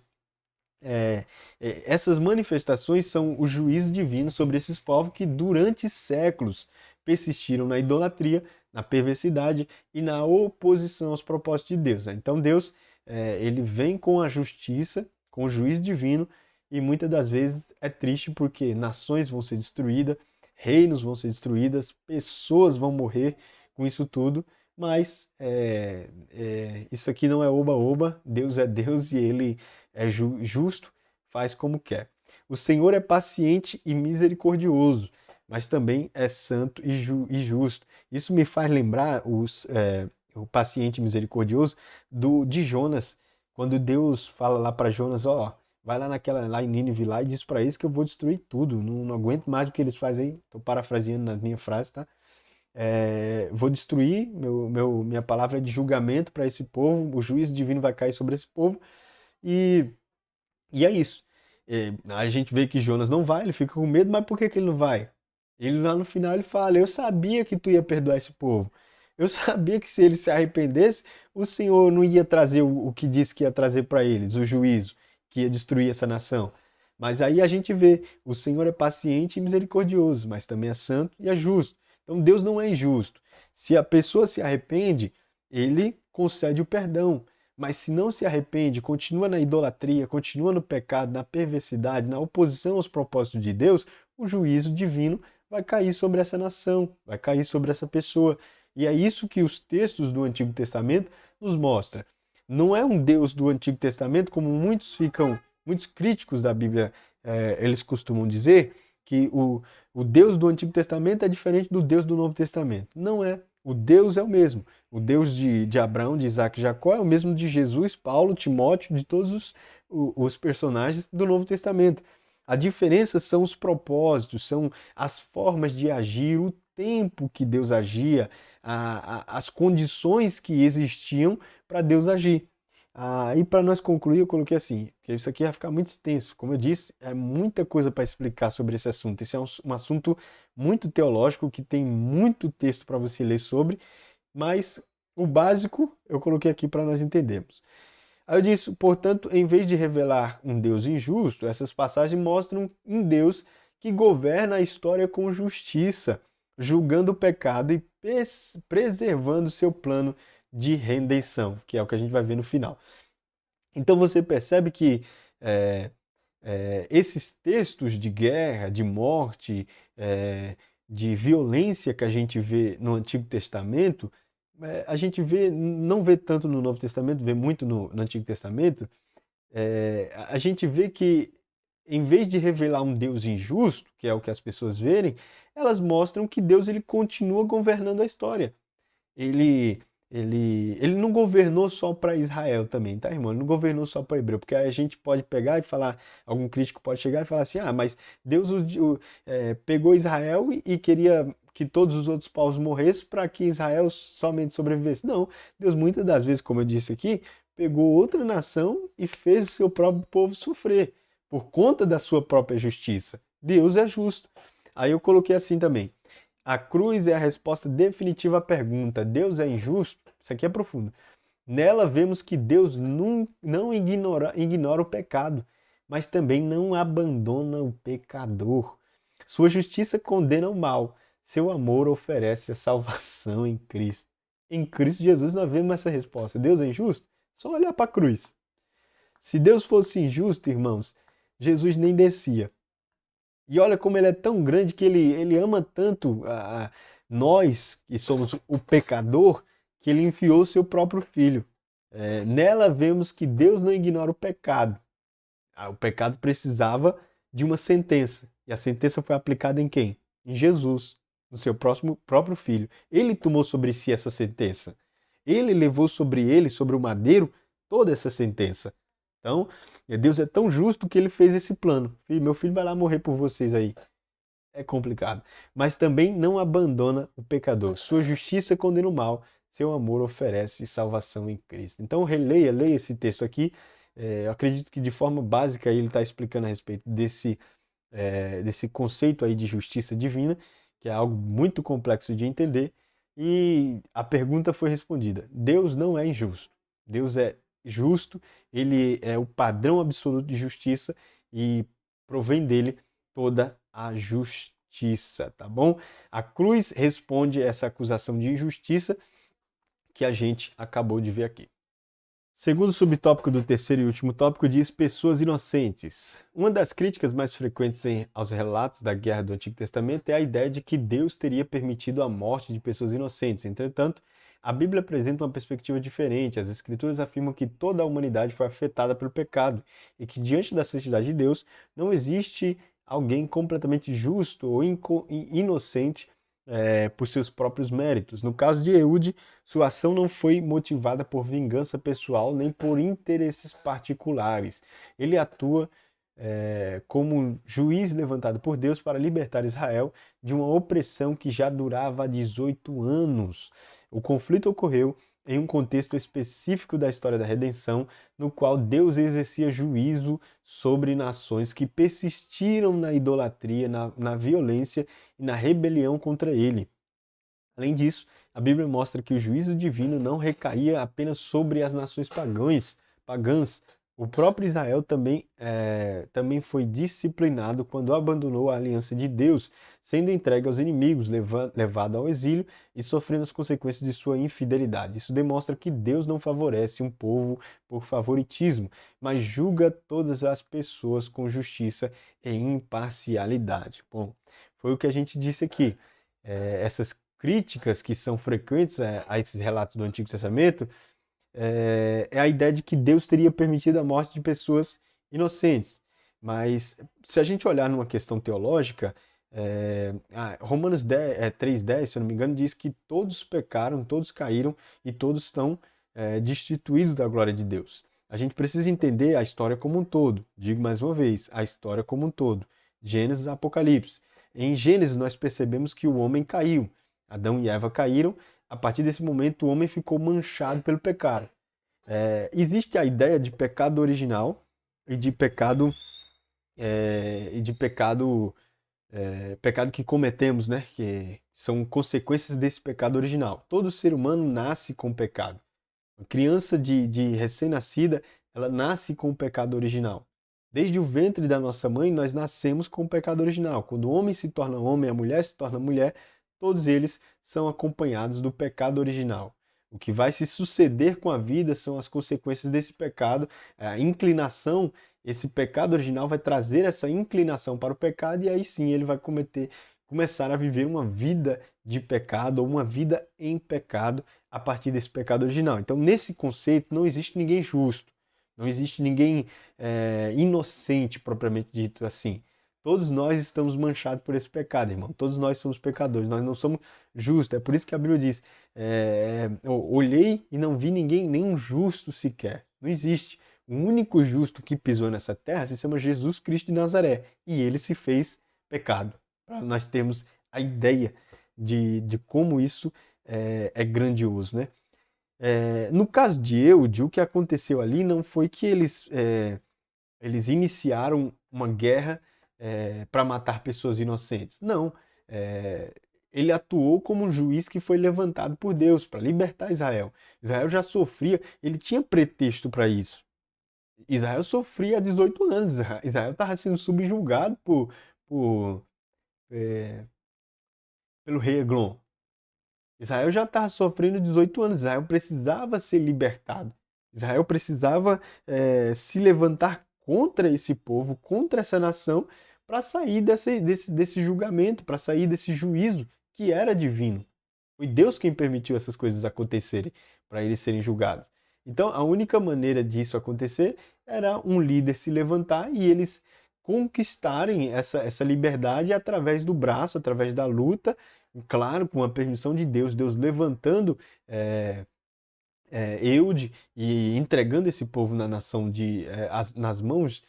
Essas manifestações são o juízo divino sobre esses povos que durante séculos persistiram na idolatria, na perversidade e na oposição aos propósitos de Deus, né? Então Deus ele vem com a justiça, com o juízo divino, e muitas das vezes é triste porque nações vão ser destruídas, reinos vão ser destruídas, pessoas vão morrer com isso tudo, mas isso aqui não é oba-oba, Deus é Deus e Ele é justo, faz como quer. O Senhor é paciente e misericordioso, mas também é santo e justo. Isso me faz lembrar o paciente misericordioso de Jonas, quando Deus fala lá para Jonas, ó, vai lá em Nínive lá e diz para eles que eu vou destruir tudo, não aguento mais o que eles fazem aí, estou parafraseando na minha frase, tá? Vou destruir, minha palavra é de julgamento para esse povo, o juízo divino vai cair sobre esse povo, e, e é isso. A gente vê que Jonas não vai, ele fica com medo, mas por que ele não vai? Ele lá no final ele fala, eu sabia que tu ia perdoar esse povo, eu sabia que se eles se arrependessem, o Senhor não ia trazer o que disse que ia trazer para eles, o juízo, que ia destruir essa nação. Mas aí a gente vê, o Senhor é paciente e misericordioso, mas também é santo e é justo. Então Deus não é injusto. Se a pessoa se arrepende, ele concede o perdão. Mas se não se arrepende, continua na idolatria, continua no pecado, na perversidade, na oposição aos propósitos de Deus, o juízo divino vai cair sobre essa nação, vai cair sobre essa pessoa. E é isso que os textos do Antigo Testamento nos mostram. Não é um Deus do Antigo Testamento, como muitos críticos da Bíblia, eles costumam dizer, que o Deus do Antigo Testamento é diferente do Deus do Novo Testamento. Não é. O Deus é o mesmo. O Deus de Abraão, de Isaac e Jacó é o mesmo de Jesus, Paulo, Timóteo, de todos os personagens do Novo Testamento. A diferença são os propósitos, são as formas de agir, o tempo que Deus agia, as condições que existiam para Deus agir. E para nós concluir, eu coloquei assim, porque isso aqui vai ficar muito extenso. Como eu disse, é muita coisa para explicar sobre esse assunto. Esse é um assunto muito teológico, que tem muito texto para você ler sobre, mas o básico eu coloquei aqui para nós entendermos. Aí eu disse, portanto, em vez de revelar um Deus injusto, essas passagens mostram um Deus que governa a história com justiça, julgando o pecado e preservando seu plano de redenção, que é o que a gente vai ver no final. Então você percebe que esses textos de guerra, de morte, de violência que a gente vê no Antigo Testamento, a gente não vê tanto no Novo Testamento, vê muito no Antigo Testamento, a gente vê que, em vez de revelar um Deus injusto, que é o que as pessoas verem, elas mostram que Deus ele continua governando a história. Ele, ele não governou só para Israel também, tá, irmão? Ele não governou só para Hebreu, porque a gente pode pegar e falar, algum crítico pode chegar e falar assim, mas Deus pegou Israel e queria que todos os outros povos morressem para que Israel somente sobrevivesse. Não, Deus muitas das vezes, como eu disse aqui, pegou outra nação e fez o seu próprio povo sofrer por conta da sua própria justiça. Deus é justo. Aí eu coloquei assim também. A cruz é a resposta definitiva à pergunta: Deus é injusto? Isso aqui é profundo. Nela vemos que Deus não ignora o pecado, mas também não abandona o pecador. Sua justiça condena o mal, seu amor oferece a salvação em Cristo. Em Cristo Jesus nós vemos essa resposta. Deus é injusto? Só olhar para a cruz. Se Deus fosse injusto, irmãos, Jesus nem descia. E olha como ele é tão grande que ele ama tanto nós, que somos o pecador, que ele enviou o seu próprio filho. Nela vemos que Deus não ignora o pecado. O pecado precisava de uma sentença. E a sentença foi aplicada em quem? Em Jesus, no seu próprio filho. Ele tomou sobre si essa sentença. Ele levou sobre ele, sobre o madeiro, toda essa sentença. Então, Deus é tão justo que ele fez esse plano. Meu filho vai lá morrer por vocês aí. É complicado. Mas também não abandona o pecador. Sua justiça condena o mal. Seu amor oferece salvação em Cristo. Então, leia esse texto aqui. Eu acredito que de forma básica ele está explicando a respeito desse conceito aí de justiça divina, que é algo muito complexo de entender. E a pergunta foi respondida. Deus não é injusto. Deus é justo, ele é o padrão absoluto de justiça e provém dele toda a justiça, tá bom? A cruz responde essa acusação de injustiça que a gente acabou de ver aqui. Segundo subtópico do terceiro e último tópico diz pessoas inocentes. Uma das críticas mais frequentes aos relatos da guerra do Antigo Testamento é a ideia de que Deus teria permitido a morte de pessoas inocentes. Entretanto, a Bíblia apresenta uma perspectiva diferente. As Escrituras afirmam que toda a humanidade foi afetada pelo pecado e que, diante da santidade de Deus, não existe alguém completamente justo ou inocente por seus próprios méritos. No caso de Eude, sua ação não foi motivada por vingança pessoal nem por interesses particulares. Ele atua como juiz levantado por Deus para libertar Israel de uma opressão que já durava há 18 anos. O conflito ocorreu em um contexto específico da história da redenção, no qual Deus exercia juízo sobre nações que persistiram na idolatria, na violência e na rebelião contra ele. Além disso, a Bíblia mostra que o juízo divino não recaía apenas sobre as nações pagãs. O próprio Israel também foi disciplinado quando abandonou a aliança de Deus, sendo entregue aos inimigos, levado ao exílio e sofrendo as consequências de sua infidelidade. Isso demonstra que Deus não favorece um povo por favoritismo, mas julga todas as pessoas com justiça e imparcialidade. Bom, foi o que a gente disse aqui. Essas críticas que são frequentes a esses relatos do Antigo Testamento é a ideia de que Deus teria permitido a morte de pessoas inocentes. Mas se a gente olhar numa questão teológica, Romanos 3,10, se eu não me engano, diz que todos pecaram, todos caíram e todos estão destituídos da glória de Deus. A gente precisa entender a história como um todo. Digo mais uma vez, a história como um todo. Gênesis, Apocalipse. Em Gênesis nós percebemos que o homem caiu. Adão e Eva caíram. A partir desse momento o homem ficou manchado pelo pecado. Existe a ideia de pecado original e de pecado pecado que cometemos, né? Que são consequências desse pecado original. Todo ser humano nasce com pecado. A criança de recém-nascida, ela nasce com o pecado original. Desde o ventre da nossa mãe, nós nascemos com o pecado original. Quando o homem se torna homem, a mulher se torna mulher, todos eles são acompanhados do pecado original. O que vai se suceder com a vida são as consequências desse pecado, a inclinação, esse pecado original vai trazer essa inclinação para o pecado e aí sim ele vai começar a viver uma vida de pecado ou uma vida em pecado a partir desse pecado original. Então, nesse conceito, não existe ninguém justo, não existe ninguém inocente, propriamente dito assim. Todos nós estamos manchados por esse pecado, irmão. Todos nós somos pecadores, nós não somos justos. É por isso que a Bíblia diz: eu olhei e não vi ninguém, nenhum justo sequer. Não existe. O único justo que pisou nessa terra se chama Jesus Cristo de Nazaré. E ele se fez pecado. Para nós termos a ideia de como isso é grandioso, né? No caso de Eude, o que aconteceu ali não foi que eles iniciaram uma guerra para matar pessoas inocentes. Não. É, ele atuou como um juiz que foi levantado por Deus para libertar Israel. Israel já sofria, ele tinha pretexto para isso. Israel sofria há 18 anos. Israel estava sendo subjugado por, é, pelo rei Eglon. Israel já estava sofrendo 18 anos. Israel precisava ser libertado. Israel precisava se levantar contra esse povo, contra essa nação, para sair desse julgamento, para sair desse juízo que era divino. Foi Deus quem permitiu essas coisas acontecerem, para eles serem julgados. Então, a única maneira disso acontecer era um líder se levantar e eles conquistarem essa liberdade através do braço, através da luta, claro, com a permissão de Deus, Deus levantando Eude e entregando esse povo na nação nas mãos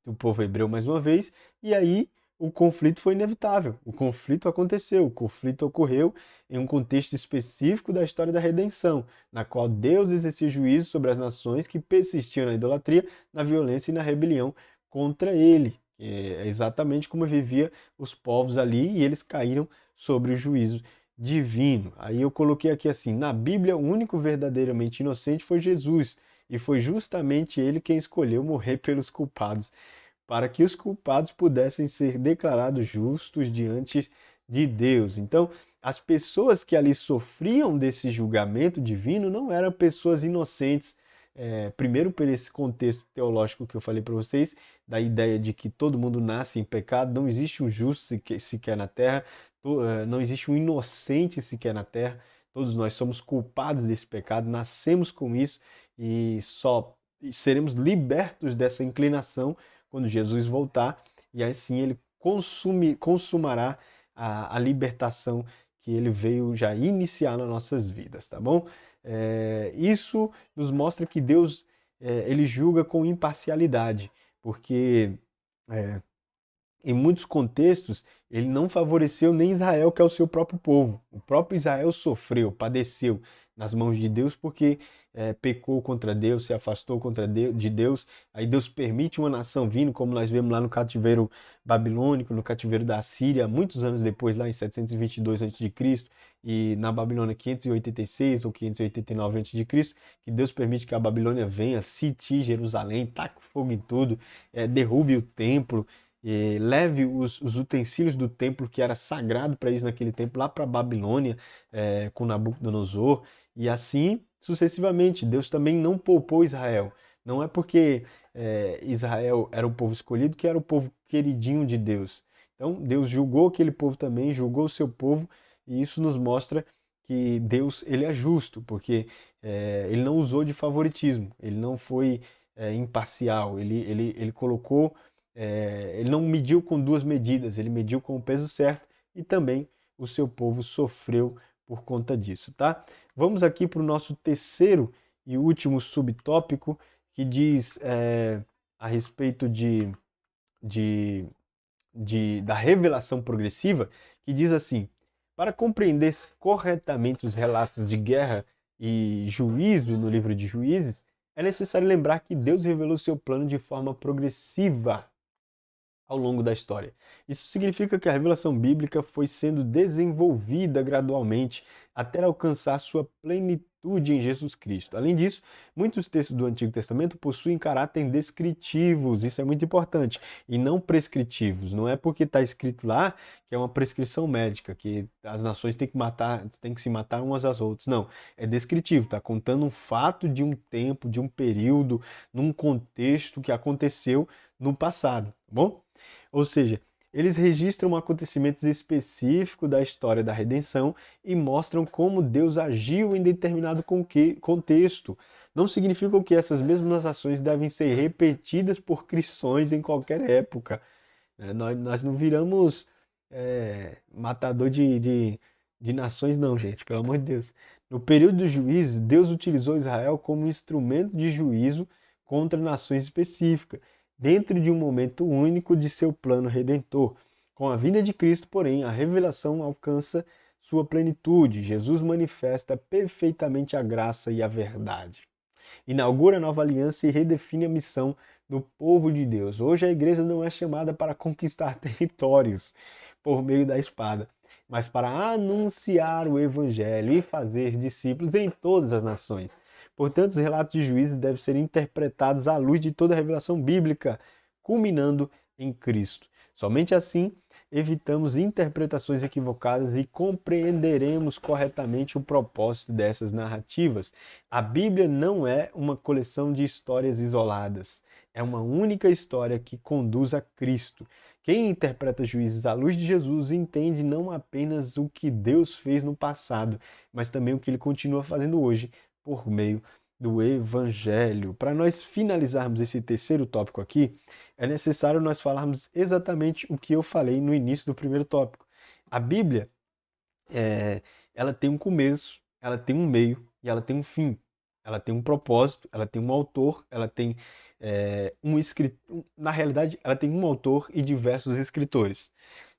do povo hebreu mais uma vez, e aí o conflito foi inevitável. O conflito aconteceu, o conflito ocorreu em um contexto específico da história da redenção, na qual Deus exercia juízo sobre as nações que persistiam na idolatria, na violência e na rebelião contra ele. É exatamente como vivia os povos ali, e eles caíram sobre o juízo divino. Aí eu coloquei aqui assim: na Bíblia, o único verdadeiramente inocente foi Jesus, e foi justamente ele quem escolheu morrer pelos culpados, para que os culpados pudessem ser declarados justos diante de Deus. Então, as pessoas que ali sofriam desse julgamento divino não eram pessoas inocentes. Primeiro, por esse contexto teológico que eu falei para vocês, da ideia de que todo mundo nasce em pecado, não existe um justo sequer na terra, não existe um inocente sequer na terra, todos nós somos culpados desse pecado, nascemos com isso e só seremos libertos dessa inclinação quando Jesus voltar, e aí sim ele consumará a libertação que ele veio já iniciar nas nossas vidas, tá bom? Isso nos mostra que Deus ele julga com imparcialidade, porque é, em muitos contextos, ele não favoreceu nem Israel, que é o seu próprio povo. O próprio Israel sofreu, padeceu nas mãos de Deus porque pecou contra Deus, se afastou de Deus. Aí Deus permite uma nação vindo, como nós vemos lá no cativeiro babilônico, no cativeiro da Síria, muitos anos depois, lá em 722 a.C., e na Babilônia 586 ou 589 a.C., que Deus permite que a Babilônia venha, sitie Jerusalém, taque fogo em tudo, derrube o templo, leve os utensílios do templo que era sagrado para eles naquele tempo lá para a Babilônia, com Nabucodonosor, e assim sucessivamente. Deus também não poupou Israel. Não é porque Israel era o povo escolhido que era o povo queridinho de Deus. Então Deus julgou aquele povo também, julgou o seu povo, e isso nos mostra que Deus ele é justo, porque ele não usou de favoritismo, ele não foi imparcial, ele colocou ele não mediu com duas medidas, ele mediu com o peso certo, e também o seu povo sofreu por conta disso, tá? Vamos aqui para o nosso terceiro e último subtópico, que diz a respeito de, da revelação progressiva, que diz assim: para compreender corretamente os relatos de guerra e juízo no livro de Juízes, é necessário lembrar que Deus revelou seu plano de forma progressiva ao longo da história. Isso significa que a revelação bíblica foi sendo desenvolvida gradualmente até alcançar sua plenitude em Jesus Cristo. Além disso, muitos textos do Antigo Testamento possuem caráter descritivos, isso é muito importante, e não prescritivos. Não é porque está escrito lá que é uma prescrição médica, que as nações têm que se matar umas às outras. Não, é descritivo, está contando um fato de um tempo, de um período, num contexto que aconteceu no passado, tá bom? Ou seja, eles registram acontecimentos específicos da história da redenção e mostram como Deus agiu em determinado contexto. Não significam que essas mesmas ações devem ser repetidas por cristãos em qualquer época. Nós não viramos matador de nações, não, gente, pelo amor de Deus. No período dos juízes, Deus utilizou Israel como instrumento de juízo contra nações específicas, dentro de um momento único de seu plano redentor. Com a vinda de Cristo, porém, a revelação alcança sua plenitude. Jesus manifesta perfeitamente a graça e a verdade. Inaugura a nova aliança e redefine a missão do povo de Deus. Hoje a igreja não é chamada para conquistar territórios por meio da espada, mas para anunciar o evangelho e fazer discípulos em todas as nações. Portanto, os relatos de juízes devem ser interpretados à luz de toda a revelação bíblica, culminando em Cristo. Somente assim evitamos interpretações equivocadas e compreenderemos corretamente o propósito dessas narrativas. A Bíblia não é uma coleção de histórias isoladas, é uma única história que conduz a Cristo. Quem interpreta Juízes à luz de Jesus entende não apenas o que Deus fez no passado, mas também o que ele continua fazendo hoje por meio do Evangelho. Para nós finalizarmos esse terceiro tópico aqui, é necessário nós falarmos exatamente o que eu falei no início do primeiro tópico. A Bíblia, ela tem um começo, ela tem um meio e ela tem um fim. Ela tem um propósito, ela tem um autor, ela tem um escritor. Na realidade, ela tem um autor e diversos escritores.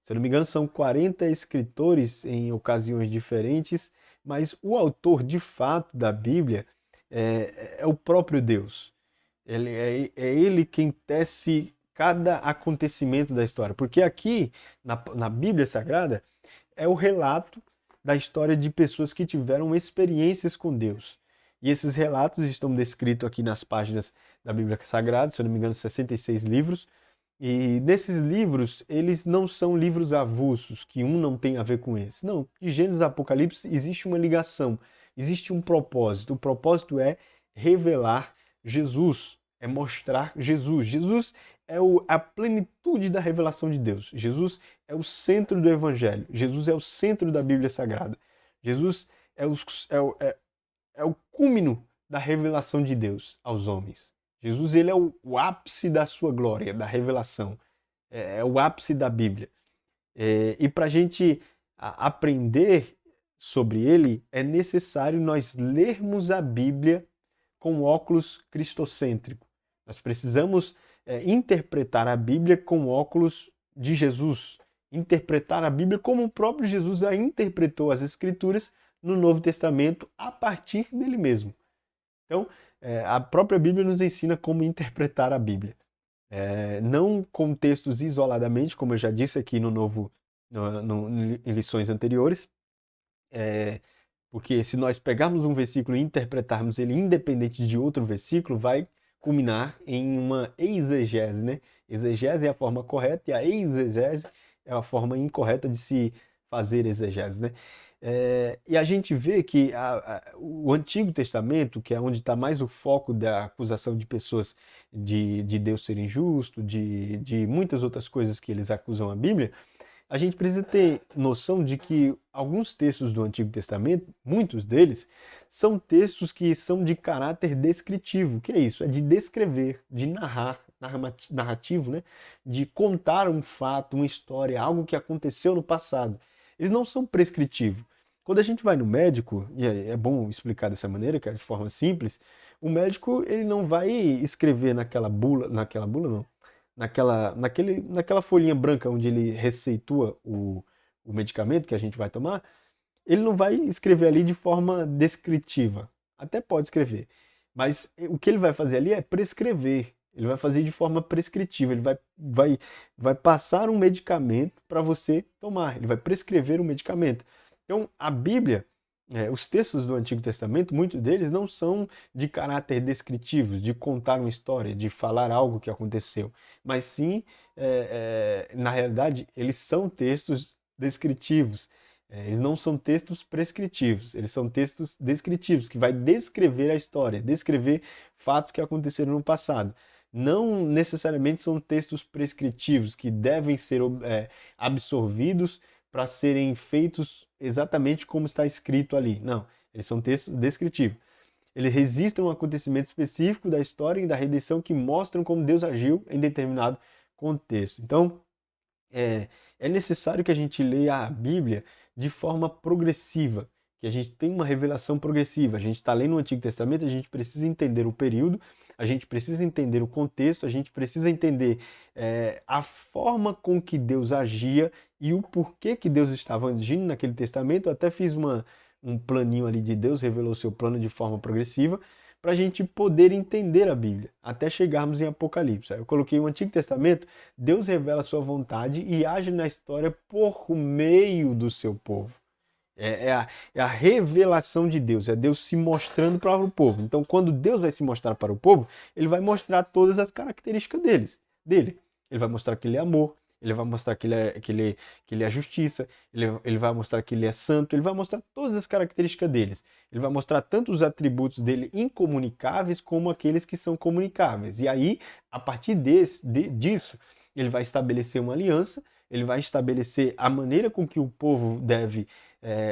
Se eu não me engano, são 40 escritores em ocasiões diferentes, mas o autor de fato da Bíblia é o próprio Deus. É ele quem tece cada acontecimento da história. Porque aqui, na Bíblia Sagrada, é o relato da história de pessoas que tiveram experiências com Deus. E esses relatos estão descritos aqui nas páginas da Bíblia Sagrada, se eu não me engano, 66 livros. E nesses livros, eles não são livros avulsos, que um não tem a ver com esse. Não, de Gênesis e Apocalipse existe uma ligação, existe um propósito. O propósito é revelar Jesus, é mostrar Jesus. Jesus é a plenitude da revelação de Deus. Jesus é o centro do Evangelho. Jesus é o centro da Bíblia Sagrada. Jesus é o cúmino da revelação de Deus aos homens. Jesus ele é o ápice da sua glória, da revelação. É o ápice da Bíblia. E para a gente aprender sobre ele, é necessário nós lermos a Bíblia com óculos cristocêntrico. Nós precisamos interpretar a Bíblia com óculos de Jesus. Interpretar a Bíblia como o próprio Jesus a interpretou as Escrituras no Novo Testamento a partir dele mesmo. Então, a própria Bíblia nos ensina como interpretar a Bíblia. Não com textos isoladamente, como eu já disse aqui em lições anteriores, porque se nós pegarmos um versículo e interpretarmos ele independente de outro versículo, vai culminar em uma exegese, né? Exegese é a forma correta e a exegese é a forma incorreta de se fazer exegese, né? E a gente vê que o Antigo Testamento, que é onde está mais o foco da acusação de pessoas de Deus ser injusto, de muitas outras coisas que eles acusam a Bíblia, a gente precisa ter noção de que alguns textos do Antigo Testamento, muitos deles, são textos que são de caráter descritivo. O que é isso? É de descrever, de narrar, narrativo, né? De contar um fato, uma história, algo que aconteceu no passado. Eles não são prescritivos. Quando a gente vai no médico, e é bom explicar dessa maneira, que é de forma simples, o médico ele não vai escrever naquela bula não, naquela folhinha branca onde ele receitua o medicamento que a gente vai tomar, ele não vai escrever ali de forma descritiva. Até pode escrever. Mas o que ele vai fazer ali é prescrever. Ele vai fazer de forma prescritiva. Ele vai passar um medicamento para você tomar. Ele vai prescrever um medicamento. Então, a Bíblia, os textos do Antigo Testamento, muitos deles não são de caráter descritivo, de contar uma história, de falar algo que aconteceu. Mas sim, na realidade, eles são textos descritivos. Eles não são textos prescritivos, eles são textos descritivos, que vai descrever a história, descrever fatos que aconteceram no passado. Não necessariamente são textos prescritivos, que devem ser absorvidos para serem feitos exatamente como está escrito ali. Não, eles são textos descritivos. Eles registram um acontecimento específico da história e da redenção que mostram como Deus agiu em determinado contexto. Então, é necessário que a gente leia a Bíblia de forma progressiva, que a gente tenha uma revelação progressiva. A gente está lendo o Antigo Testamento, a gente precisa entender o período, a gente precisa entender o contexto, a gente precisa entender a forma com que Deus agia e o porquê que Deus estava agindo naquele testamento. Eu até fiz um planinho ali de Deus, revelou seu plano de forma progressiva, para a gente poder entender a Bíblia, até chegarmos em Apocalipse. Aí eu coloquei o Antigo Testamento, Deus revela a sua vontade e age na história por meio do seu povo. É a revelação de Deus, é Deus se mostrando para o povo. Então, quando Deus vai se mostrar para o povo, ele vai mostrar todas as características dele. Ele vai mostrar que ele é amor, ele vai mostrar que ele é justiça, ele vai mostrar que ele é santo, ele vai mostrar todas as características deles. Ele vai mostrar tanto os atributos dele incomunicáveis como aqueles que são comunicáveis. E aí, a partir disso, ele vai estabelecer uma aliança, ele vai estabelecer a maneira com que o povo deve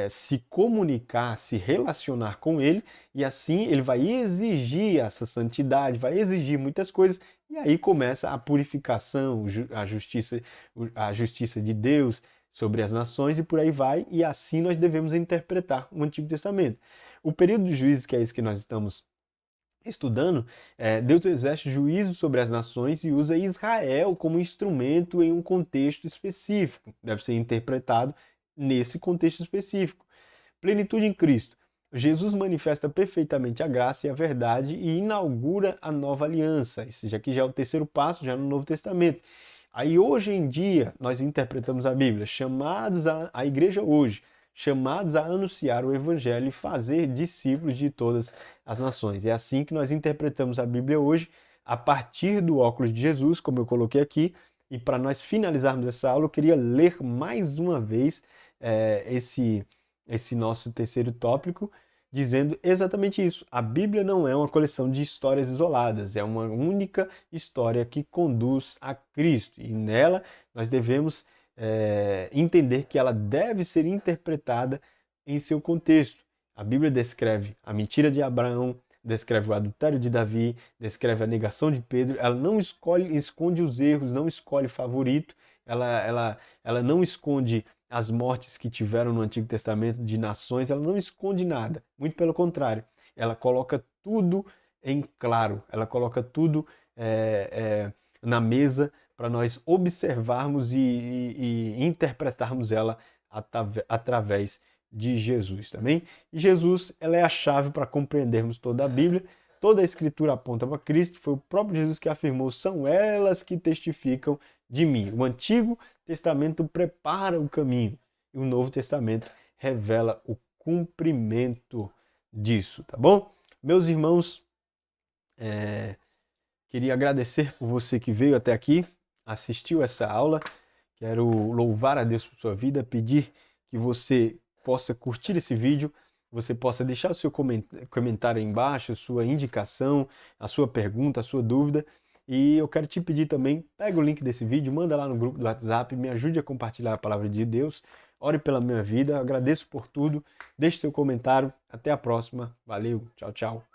se comunicar, se relacionar com ele, e assim ele vai exigir essa santidade, vai exigir muitas coisas, e aí começa a purificação, a justiça de Deus sobre as nações e por aí vai, e assim nós devemos interpretar o Antigo Testamento. O período de juízes, que é isso que nós estamos estudando, Deus exerce juízo sobre as nações e usa Israel como instrumento em um contexto específico. Deve ser interpretado nesse contexto específico. Plenitude em Cristo. Jesus manifesta perfeitamente a graça e a verdade e inaugura a nova aliança. Esse aqui já é o terceiro passo, já no Novo Testamento. Aí hoje em dia nós interpretamos a Bíblia, chamados a igreja hoje, chamados a anunciar o Evangelho e fazer discípulos de todas as nações. É assim que nós interpretamos a Bíblia hoje, a partir do óculos de Jesus, como eu coloquei aqui. E para nós finalizarmos essa aula, eu queria ler mais uma vez esse nosso terceiro tópico, dizendo exatamente isso. A Bíblia não é uma coleção de histórias isoladas, é uma única história que conduz a Cristo. E nela nós devemos entender que ela deve ser interpretada em seu contexto. A Bíblia descreve a mentira de Abraão, descreve o adultério de Davi, descreve a negação de Pedro. Ela não esconde os erros, não escolhe favorito, ela não esconde as mortes que tiveram no Antigo Testamento de nações, ela não esconde nada. Muito pelo contrário, ela coloca tudo em claro, ela coloca tudo na mesa para nós observarmos e interpretarmos ela através de Jesus também. E Jesus, ela é a chave para compreendermos toda a Bíblia. Toda a Escritura aponta para Cristo. Foi o próprio Jesus que afirmou: são elas que testificam de mim. O Antigo Testamento prepara o caminho e o Novo Testamento revela o cumprimento disso, tá bom? Meus irmãos, queria agradecer por você que veio até aqui, assistiu essa aula. Quero louvar a Deus por sua vida, pedir que você possa curtir esse vídeo, você possa deixar o seu comentário aí embaixo, a sua indicação, a sua pergunta, a sua dúvida. E eu quero te pedir também, pega o link desse vídeo, manda lá no grupo do WhatsApp, me ajude a compartilhar a palavra de Deus, ore pela minha vida, agradeço por tudo, deixe seu comentário, até a próxima, valeu, tchau, tchau.